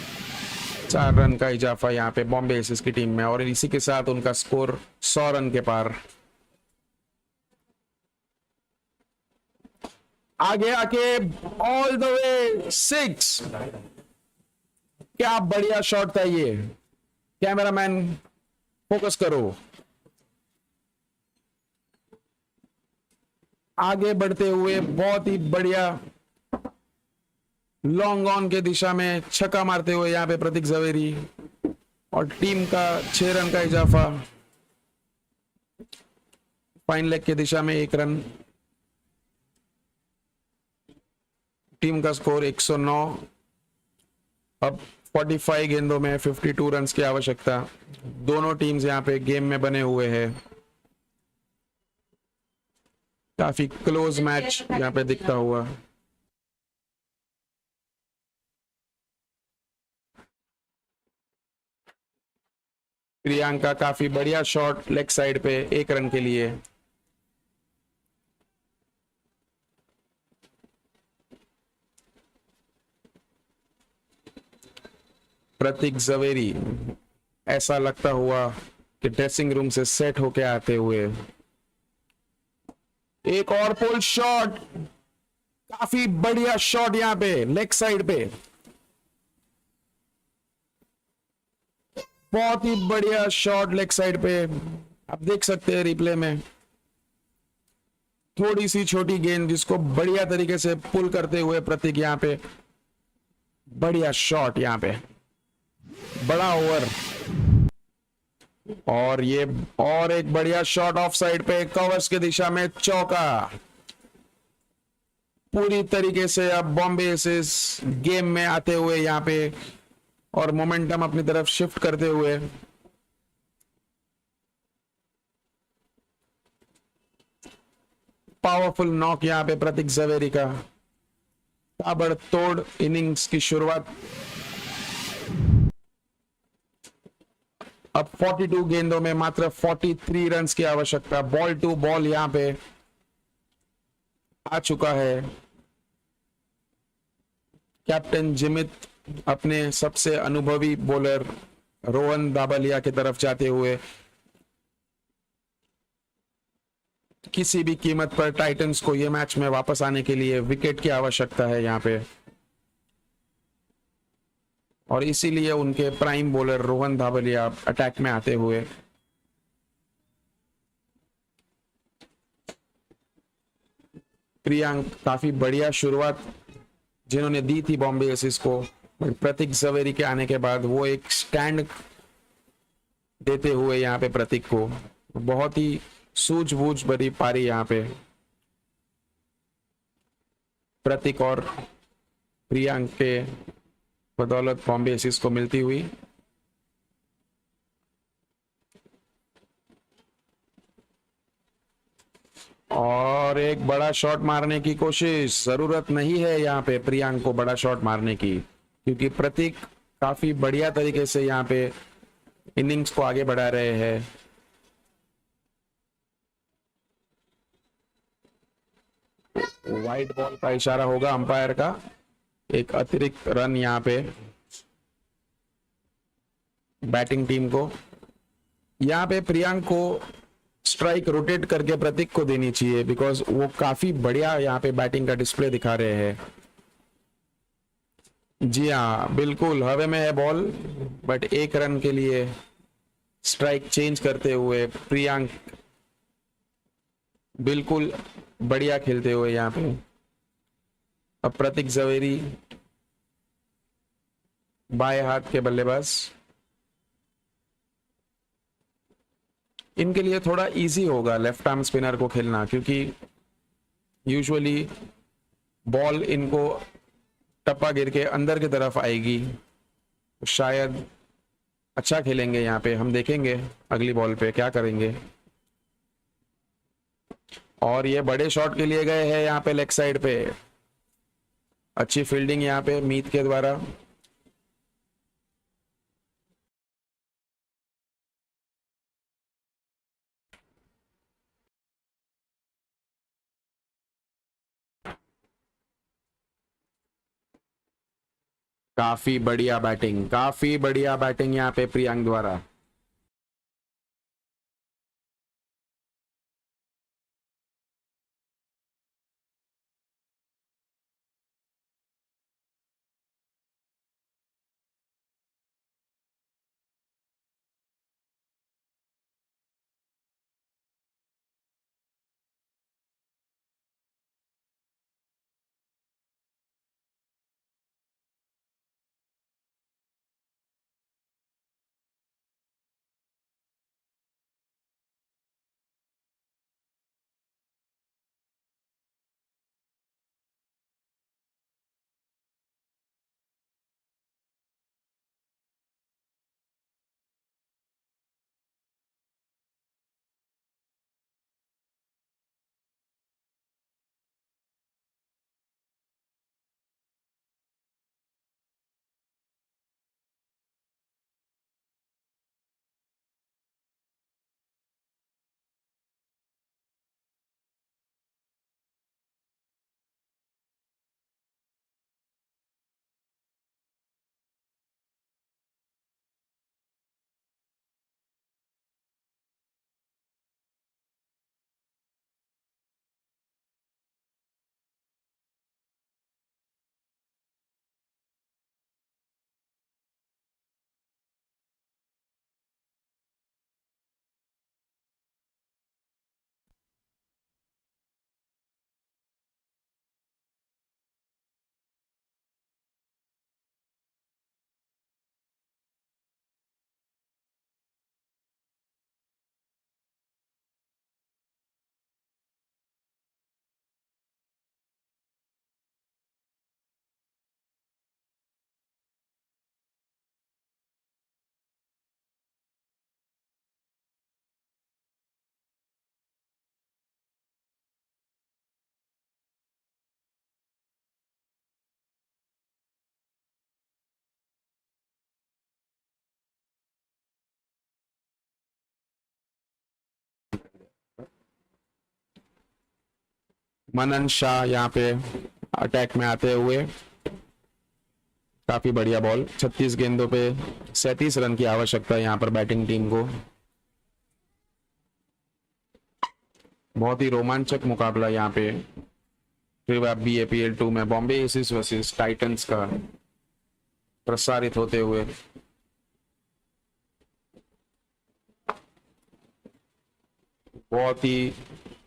S3: 4 रन का इजाफा यहाँ पे बॉम्बे एसिस की टीम में, और इसी के साथ उनका स्कोर 100 रन के पार। आगे आके ऑल द वे 6। क्या बढ़िया शॉट था ये, कैमरामैन फोकस करो। आगे बढ़ते हुए बहुत ही बढ़िया लॉन्ग ऑन के दिशा में छक्का मारते हुए यहाँ पे प्रतीक जवेरी, और टीम का 6 रन का इजाफा। फाइन लेग की दिशा में 1 रन। टीम का स्कोर 109। अब 45 गेंदों में 52 रन की आवश्यकता। दोनों टीम्स यहाँ पे गेम में बने हुए हैं। काफी क्लोज मैच यहाँ पे दिखता हुआ। प्रियंका काफी बढ़िया शॉट लेग साइड पे 1 रन के लिए। प्रतीक जवेरी ऐसा लगता हुआ कि ड्रेसिंग रूम से सेट होके आते हुए। एक और पुल शॉट, काफी बढ़िया शॉट यहाँ पे लेग साइड पे। बहुत ही बढ़िया शॉट लेग साइड पे। आप देख सकते हैं रिप्ले में, थोड़ी सी छोटी गेंद जिसको बढ़िया तरीके से पुल करते हुए प्रतीक यहाँ पे। बढ़िया शॉट यहाँ पे, बड़ा ओवर। और ये और एक बढ़िया शॉट ऑफ साइड पे कवर्स की दिशा में चौका। पूरी तरीके से अब बॉम्बे एसिस गेम में आते हुए यहाँ पे, और मोमेंटम अपनी तरफ शिफ्ट करते हुए। पावरफुल नॉक यहाँ पे प्रतीक जवेरी का। ताबड़तोड़ इनिंग्स की शुरुआत। अब 42 गेंदों में मात्र 43 रन की आवश्यकता। बॉल टू बॉल यहां पे आ चुका है कैप्टन जिमित अपने सबसे अनुभवी बॉलर रोहन दाबलिया की तरफ जाते हुए किसी भी कीमत पर टाइटंस को यह मैच में वापस आने के लिए विकेट की आवश्यकता है यहां पे, और इसीलिए उनके प्राइम बॉलर रोहन धावलिया अटैक में आते हुए प्रियांक काफी बढ़िया शुरुआत जिन्होंने दी थी बॉम्बे एसिस को, प्रतीक जवेरी के आने के बाद वो एक स्टैंड देते हुए यहाँ पे प्रतीक को बहुत ही सूझबूझ भरी पारी यहाँ पे प्रतीक और प्रियांक के बदौलत बॉम्बे एसिस को मिलती हुई। और एक बड़ा शॉट मारने की कोशिश, जरूरत नहीं है यहाँ पे प्रियांक को बड़ा शॉट मारने की, क्योंकि प्रतीक काफी बढ़िया तरीके से यहाँ पे इनिंग्स को आगे बढ़ा रहे हैं। वाइड बॉल का इशारा होगा अंपायर का, एक अतिरिक्त रन यहाँ पे बैटिंग टीम को। यहाँ पे प्रियांक को स्ट्राइक रोटेट करके प्रतीक को देनी चाहिए, बिकॉज वो काफी बढ़िया यहाँ पे बैटिंग का डिस्प्ले दिखा रहे हैं। जी हाँ, बिल्कुल हवे में है बॉल, बट एक रन के लिए स्ट्राइक चेंज करते हुए प्रियांक बिल्कुल बढ़िया खेलते हुए यहाँ पे। अब प्रतीक जवेरी बाएं हाथ के बल्लेबाज, इनके लिए थोड़ा इजी होगा लेफ्ट आर्म स्पिनर को खेलना, क्योंकि यूजुअली बॉल इनको टप्पा गिर के अंदर की तरफ आएगी, तो शायद अच्छा खेलेंगे यहाँ पे। हम देखेंगे अगली बॉल पे क्या करेंगे। और ये बड़े शॉट के लिए गए हैं यहाँ पे लेग साइड पे, अच्छी फील्डिंग यहाँ पे मीत के द्वारा। काफी बढ़िया बैटिंग यहाँ पे प्रियांक द्वारा। मनन शाह यहाँ पे अटैक में आते हुए काफी बढ़िया बॉल। 36 गेंदों पे 37 रन की आवश्यकता है यहाँ पर बैटिंग टीम को। बहुत ही रोमांचक मुकाबला यहाँ पे ट्रिवैब BAPL 2 में बॉम्बे एसिस वर्सेस टाइटंस का प्रसारित होते हुए। बहुत ही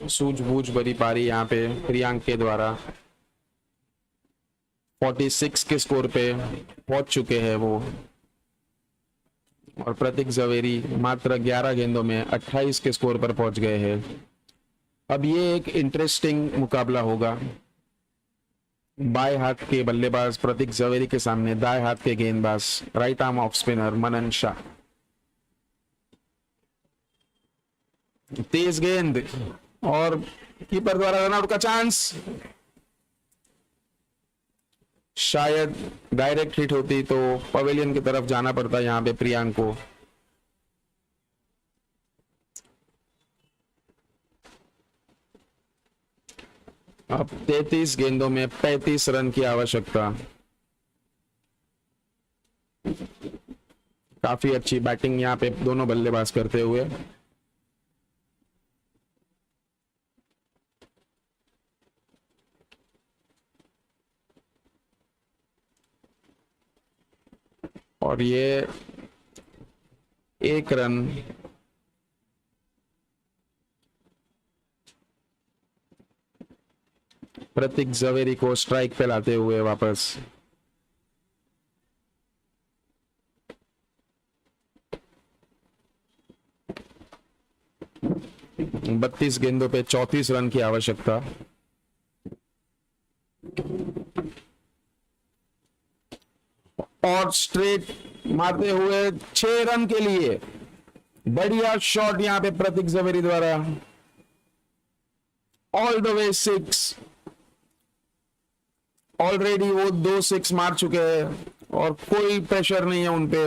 S3: सूझबूझ भरी पारी यहाँ पे प्रियांक के द्वारा। 46 के स्कोर पे पहुंच चुके हैं वो, और प्रतीक जवेरी मात्र 11 गेंदों में 28 के स्कोर पर पहुंच गए हैं। अब ये एक इंटरेस्टिंग मुकाबला होगा। बाएं हाथ के बल्लेबाज प्रतीक जवेरी के सामने दाएं हाथ के गेंदबाज राइट आर्म ऑफ स्पिनर मनन शाह। तेज गेंद और कीपर द्वारा रनआउट का चांस। शायद डायरेक्ट हिट होती तो पवेलियन की तरफ जाना पड़ता यहां पे प्रियांक को। अब 33 गेंदों में 35 रन की आवश्यकता। काफी अच्छी बैटिंग यहां पे दोनों बल्लेबाज करते हुए। और ये एक रन प्रतीक जवेरी को स्ट्राइक पे लाते हुए वापस। बत्तीस गेंदों पे 34 रन की आवश्यकता। और स्ट्रेट मारते हुए 6 रन के लिए बढ़िया शॉट यहां पे प्रतीक जवेरी द्वारा। All the way 6। ऑलरेडी वो 2 6 मार चुके हैं और कोई प्रेशर नहीं है उनपे।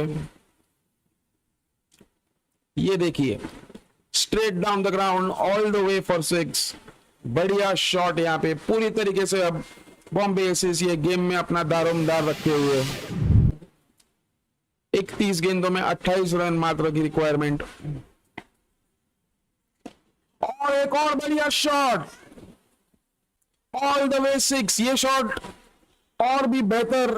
S3: ये देखिए, straight down the ground all the way for 6। बढ़िया शॉट यहां पे पूरी तरीके से। अब बॉम्बे एसिस ये गेम में अपना दारोमदार रखे हुए। 31 गेंदों में 28 रन मात्र की रिक्वायरमेंट। और एक और बढ़िया शॉट ऑल द वे 6। ये शॉट और भी बेहतर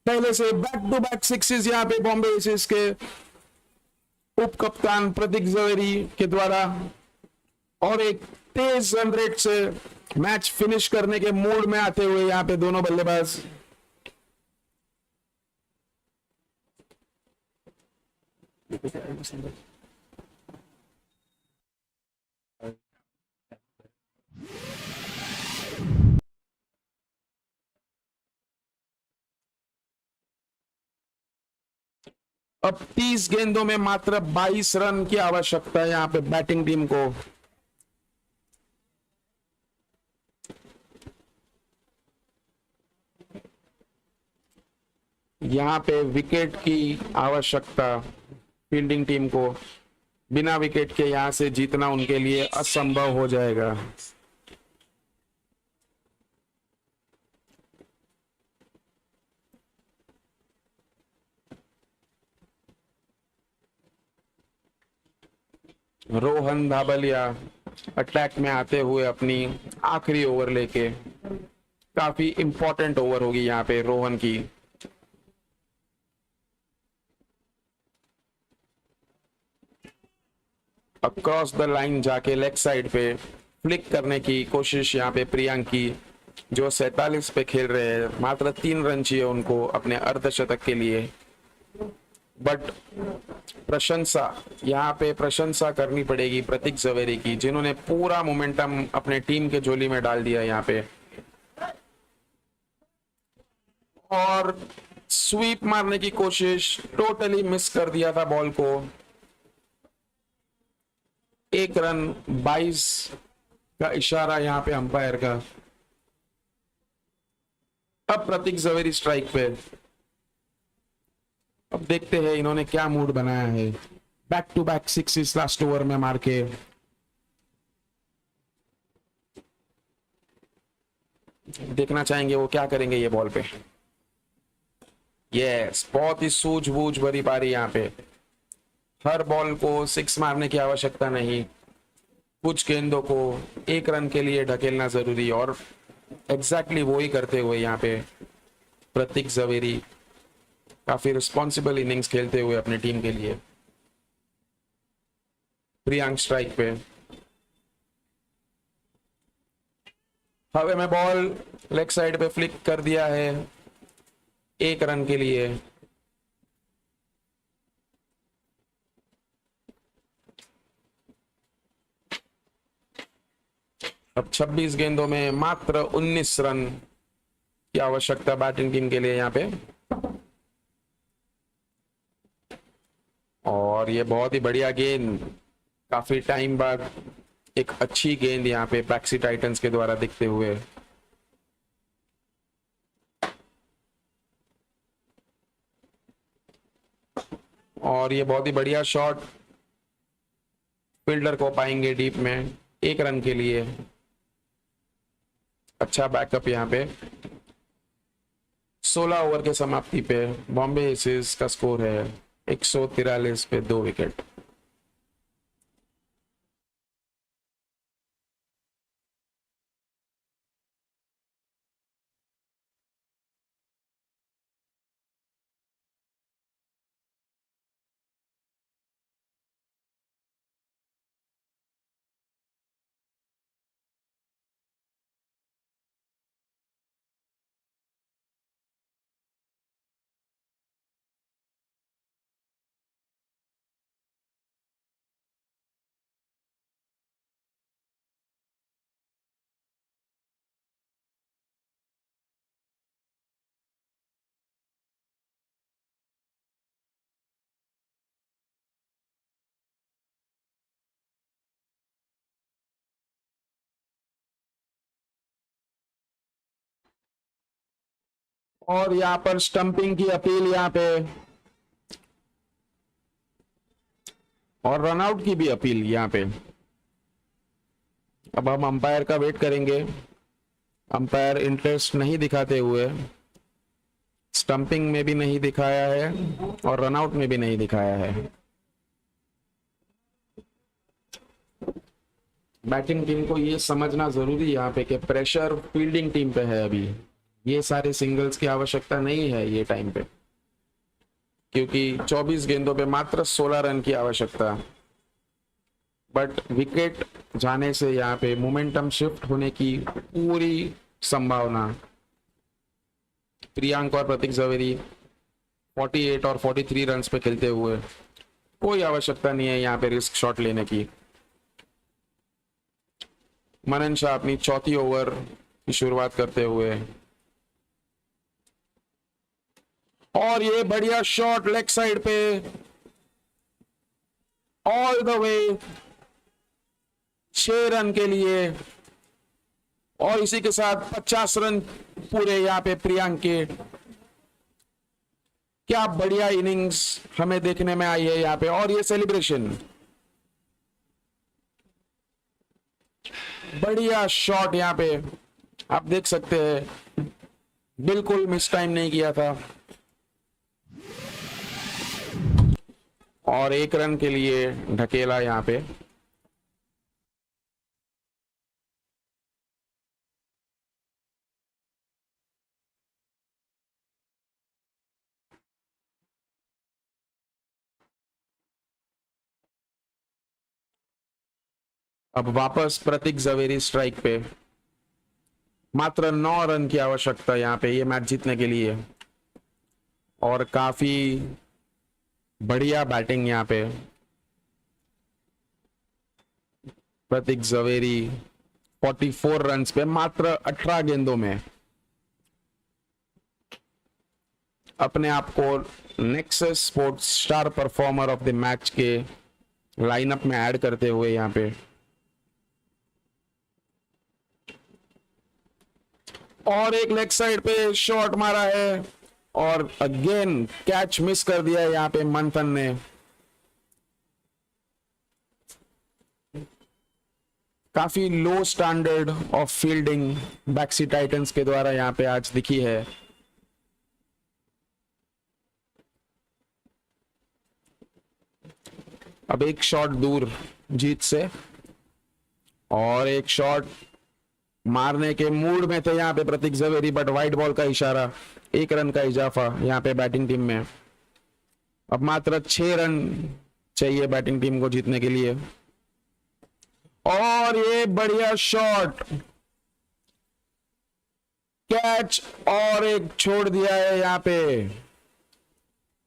S3: पहले से। बैक टू बैक 6 यहां पे बॉम्बे एसिस के उप कप्तान प्रतीक जवेरी के द्वारा। और एक तेज रन रेट से मैच फिनिश करने के मूड में आते हुए यहां पे दोनों बल्लेबाज। अब 30 गेंदों में मात्र 22 रन की आवश्यकता है यहां पे बैटिंग टीम को। यहां पे विकेट की आवश्यकता फील्डिंग टीम को। बिना विकेट के यहां से जीतना उनके लिए असंभव हो जाएगा। रोहन धाबलिया अटैक में आते हुए अपनी आखिरी ओवर लेके। काफी इंपॉर्टेंट ओवर होगी यहाँ पे रोहन की। अक्रॉस द लाइन जाके लेग साइड पे फ्लिक करने की कोशिश यहाँ पे प्रियांक की, जो 47 पे खेल रहे हैं। मात्र 3 रन चाहिए उनको अपने अर्धशतक के लिए। बट प्रशंसा यहाँ पे प्रशंसा करनी पड़ेगी प्रतीक जवेरी की, जिन्होंने पूरा मोमेंटम अपने टीम के झोली में डाल दिया यहाँ पे। और स्वीप मारने की कोशिश, टोटली मिस कर दिया था बॉल को। 1 रन 22 का इशारा यहाँ पे अंपायर का। अब प्रतीक जवेरी स्ट्राइक पे। अब देखते हैं इन्होंने क्या मूड बनाया है। बैक टू बैक 6 इस लास्ट ओवर में मार के। देखना चाहेंगे वो क्या करेंगे ये बॉल पे। यस, बहुत ही सूझबूझ भरी पारी यहाँ पे। हर बॉल को 6 मारने की आवश्यकता नहीं, कुछ गेंदों को 1 रन के लिए ढकेलना जरूरी, और एग्जैक्टली वो ही करते हुए यहाँ पे प्रतीक जवेरी काफी रिस्पॉन्सिबल इनिंग्स खेलते हुए अपनी टीम के लिए। प्रियांक स्ट्राइक पे, हवे में बॉल लेग साइड पे फ्लिक कर दिया है 1 रन के लिए। अब 26 गेंदों में मात्र 19 रन की आवश्यकता बैटिंग टीम के लिए यहाँ पे, और ये बहुत ही बढ़िया गेंद, काफी टाइम बाद एक अच्छी गेंद यहाँ पे बैक्सी टाइटंस के द्वारा दिखते हुए। और ये बहुत ही बढ़िया शॉट, फील्डर को पाएंगे डीप में 1 रन के लिए। अच्छा बैकअप यहाँ पे। 16 ओवर के समाप्ति पे बॉम्बे एसेस का स्कोर है 143 पे 2 विकेट। और यहाँ पर स्टंपिंग की अपील यहाँ पे, और रनआउट की भी अपील यहाँ पे। अब हम अंपायर का वेट करेंगे। अंपायर इंटरेस्ट नहीं दिखाते हुए स्टंपिंग में भी नहीं दिखाया है और रनआउट में भी नहीं दिखाया है। बैटिंग टीम को ये समझना जरूरी यहाँ पे कि प्रेशर फील्डिंग टीम पे है अभी। ये सारे सिंगल्स की आवश्यकता नहीं है ये टाइम पे, क्योंकि 24 गेंदों पे मात्र 16 रन की आवश्यकता। बट विकेट जाने से यहाँ पे मोमेंटम शिफ्ट होने की पूरी संभावना। प्रियांक और प्रतीक जवेरी 48 और 43 रन पे खेलते हुए, कोई आवश्यकता नहीं है यहाँ पे रिस्क शॉट लेने की। मनन शाह अपनी चौथी ओवर की शुरुआत करते हुए, और ये बढ़िया शॉट लेग साइड पे ऑल द वे 6 रन के लिए, और इसी के साथ 50 रन पूरे यहाँ पे प्रियांक के। क्या बढ़िया इनिंग्स हमें देखने में आई है यहाँ पे। और ये सेलिब्रेशन, बढ़िया शॉट यहाँ पे आप देख सकते हैं, बिल्कुल मिस टाइम नहीं किया था। और 1 रन के लिए ढकेला यहाँ पे। अब वापस प्रतीक जवेरी स्ट्राइक पे, मात्र 9 रन की आवश्यकता यहाँ पे ये मैच जीतने के लिए। और काफी बढ़िया बैटिंग यहाँ पे, प्रतीक जवेरी 44 रन पे मात्र 18 गेंदों में अपने आप को nexus sports star performer of the match के लाइनअप में ऐड करते हुए यहाँ पे। और एक लेग साइड पे शॉट मारा है और अगेन कैच मिस कर दिया है यहाँ पे मंथन ने। काफी लो स्टैंडर्ड ऑफ फील्डिंग बैक्सी टाइटंस के द्वारा यहाँ पे आज दिखी है। अब एक शॉट दूर जीत से, और एक शॉट मारने के मूड में थे यहाँ पे प्रतीक जवेरी, बट वाइट बॉल का इशारा, 1 रन का इजाफा यहाँ पे बैटिंग टीम में। अब मात्र 6 रन चाहिए बैटिंग टीम को जीतने के लिए। और ये बढ़िया शॉट, कैच, और एक छोड़ दिया है यहाँ पे।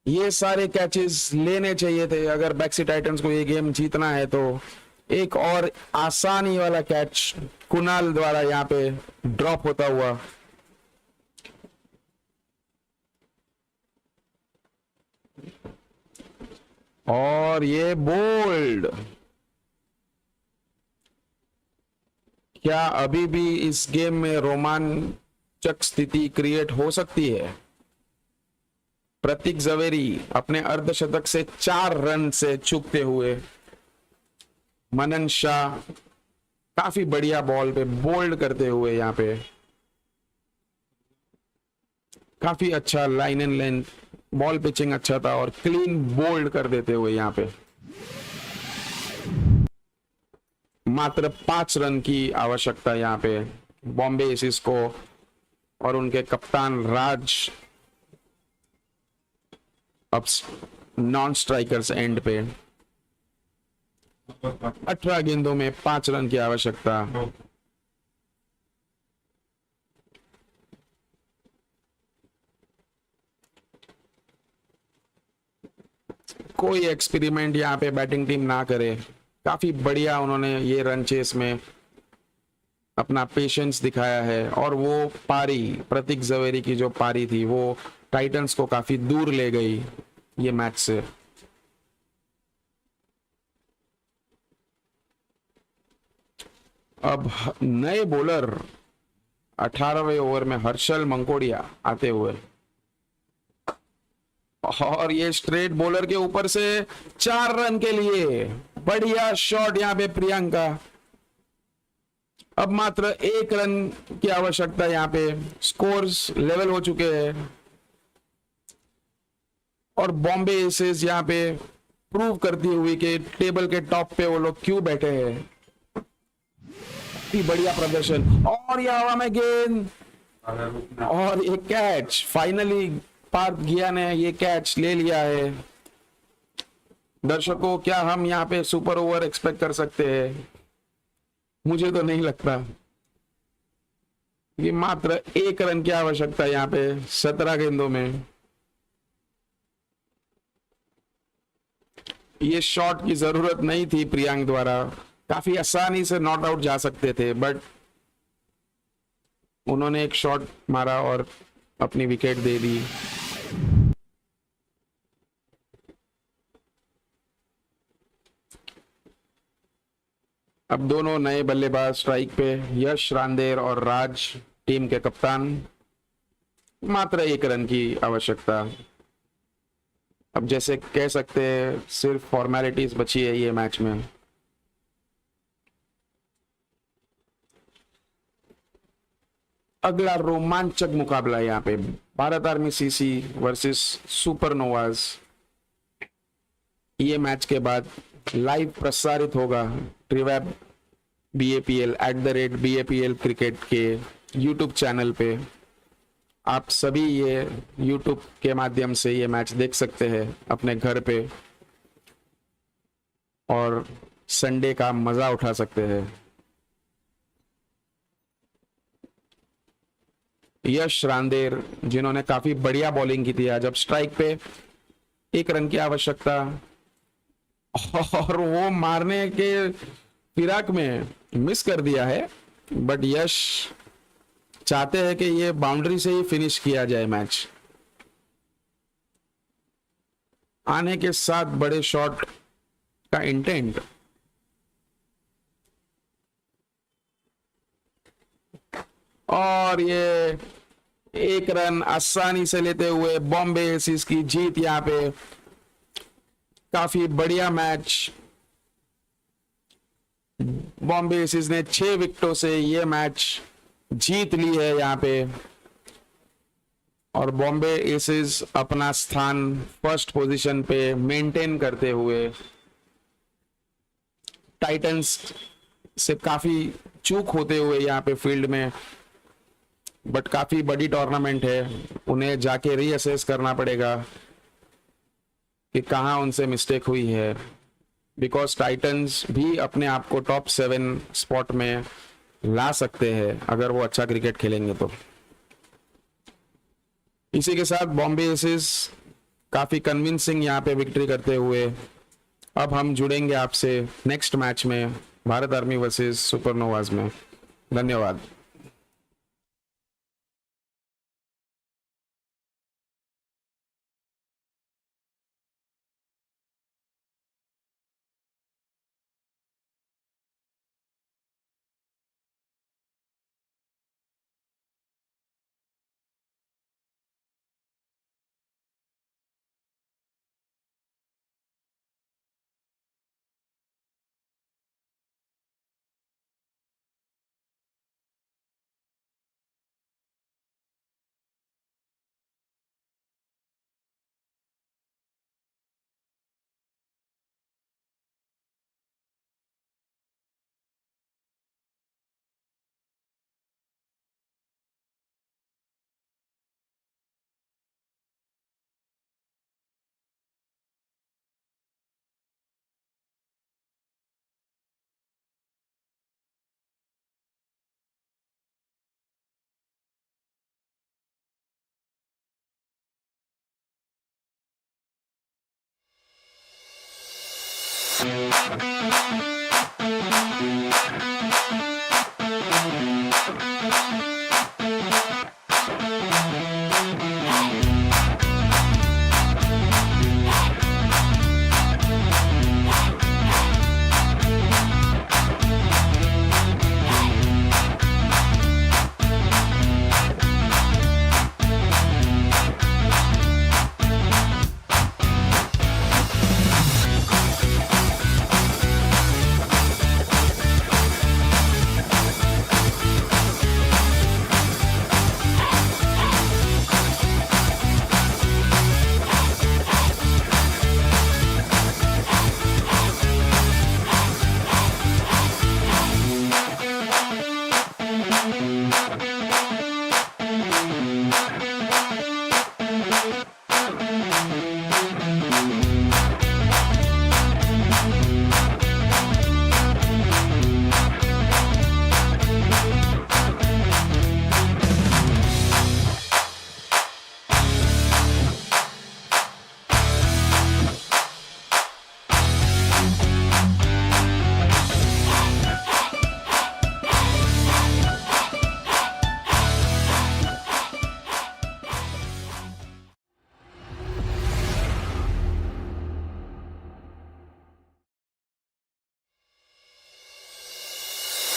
S3: ये सारे कैचेस लेने चाहिए थे अगर बैक्सी टाइटंस को ये गेम जीतना है तो। एक और आसानी वाला कैच कुणाल द्वारा यहाँ पे ड्रॉप होता हुआ। और ये बोल्ड, क्या अभी भी इस गेम में रोमांचक स्थिति क्रिएट हो सकती है? प्रतीक जवेरी अपने अर्धशतक से 4 रन से चूकते हुए, मनन शाह काफी बढ़िया बॉल पे बोल्ड करते हुए, यहाँ पे काफी अच्छा line and length, ball pitching अच्छा था और क्लीन बोल्ड कर देते हुए यहाँ पे। मात्र 5 रन की आवश्यकता यहाँ पे बॉम्बे एसिस को, और उनके कप्तान राज अब नॉन स्ट्राइकर्स एंड पे। 18 गेंदों में 5 रन की आवश्यकता। कोई एक्सपेरिमेंट यहाँ पे बैटिंग टीम ना करे। काफी बढ़िया उन्होंने ये रन चेस में अपना पेशेंस दिखाया है, और वो पारी, प्रतीक जवेरी की जो पारी थी, वो टाइटंस को काफी दूर ले गई ये मैच से। अब नए बॉलर 18वें ओवर में हर्षल मंकोड़िया आते हुए, और ये स्ट्रेट बॉलर के ऊपर से 4 रन के लिए बढ़िया शॉट यहाँ पे प्रियंका। अब मात्र 1 रन की आवश्यकता, यहाँ पे स्कोर्स लेवल हो चुके हैं, और बॉम्बे एसेस यहाँ पे प्रूव करती हुई कि टेबल के टॉप पे वो लोग क्यों बैठे हैं। बढ़िया प्रदर्शन, और ये हवा में गेंद, और ये कैच। फाइनली पार्थ गिया ने ये कैच ले लिया है। दर्शकों, क्या हम यहाँ पे सुपर ओवर एक्सपेक्ट कर सकते हैं? मुझे तो नहीं लगता। ये मात्र 1 रन की आवश्यकता यहाँ पे 17 गेंदों में। ये शॉट की जरूरत नहीं थी प्रियांक द्वारा, काफी आसानी से नॉट आउट जा सकते थे, बट उन्होंने एक शॉट मारा और अपनी विकेट दे दी। अब दोनों नए बल्लेबाज स्ट्राइक पे, यश रांदेर और राज टीम के कप्तान। मात्र 1 रन की आवश्यकता। अब जैसे कह सकते हैं सिर्फ फॉर्मेलिटीज बची है ये मैच में। अगला रोमांचक मुकाबला यहाँ पे Bharat army CC versus Supernovas. ये मैच के बाद लाइव प्रसारित होगा ट्रिवैब BAPL @BAPL क्रिकेट के YouTube चैनल पे। आप सभी ये YouTube के माध्यम से ये मैच देख सकते हैं अपने घर पे, और संडे का मजा उठा सकते हैं। यश रांदेर, जिन्होंने काफी बढ़िया बॉलिंग की थी आज, अब स्ट्राइक पे 1 रन की आवश्यकता, और वो मारने के फिराक में मिस कर दिया है, बट यश चाहते हैं कि ये बाउंड्री से ही फिनिश किया जाए मैच। आने के साथ बड़े शॉट का इंटेंट, और ये 1 रन आसानी से लेते हुए बॉम्बे एसिस की जीत। यहाँ पे काफी बढ़िया मैच, बॉम्बे एसिस ने 6 विकेटों से ये मैच जीत ली है यहाँ पे, और बॉम्बे एसिस अपना स्थान फर्स्ट पोजीशन पे मेंटेन करते हुए टाइटंस से काफी चूक होते हुए यहाँ पे फील्ड में, बट काफी बड़ी टूर्नामेंट है, उन्हें जाके रीअसेस करना पड़ेगा कि कहाँ उनसे मिस्टेक हुई है, बिकॉज टाइटंस भी अपने आप को टॉप 7 स्पॉट में ला सकते हैं अगर वो अच्छा क्रिकेट खेलेंगे तो। इसी के साथ बॉम्बे एसेस काफी कन्विंसिंग यहाँ पे विक्ट्री करते हुए अब हम जुड़ेंगे आपसे नेक्स्ट मैच में भारत आर्मी वर्सेस सुपरनोवाज में। धन्यवाद।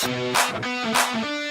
S5: Thank you.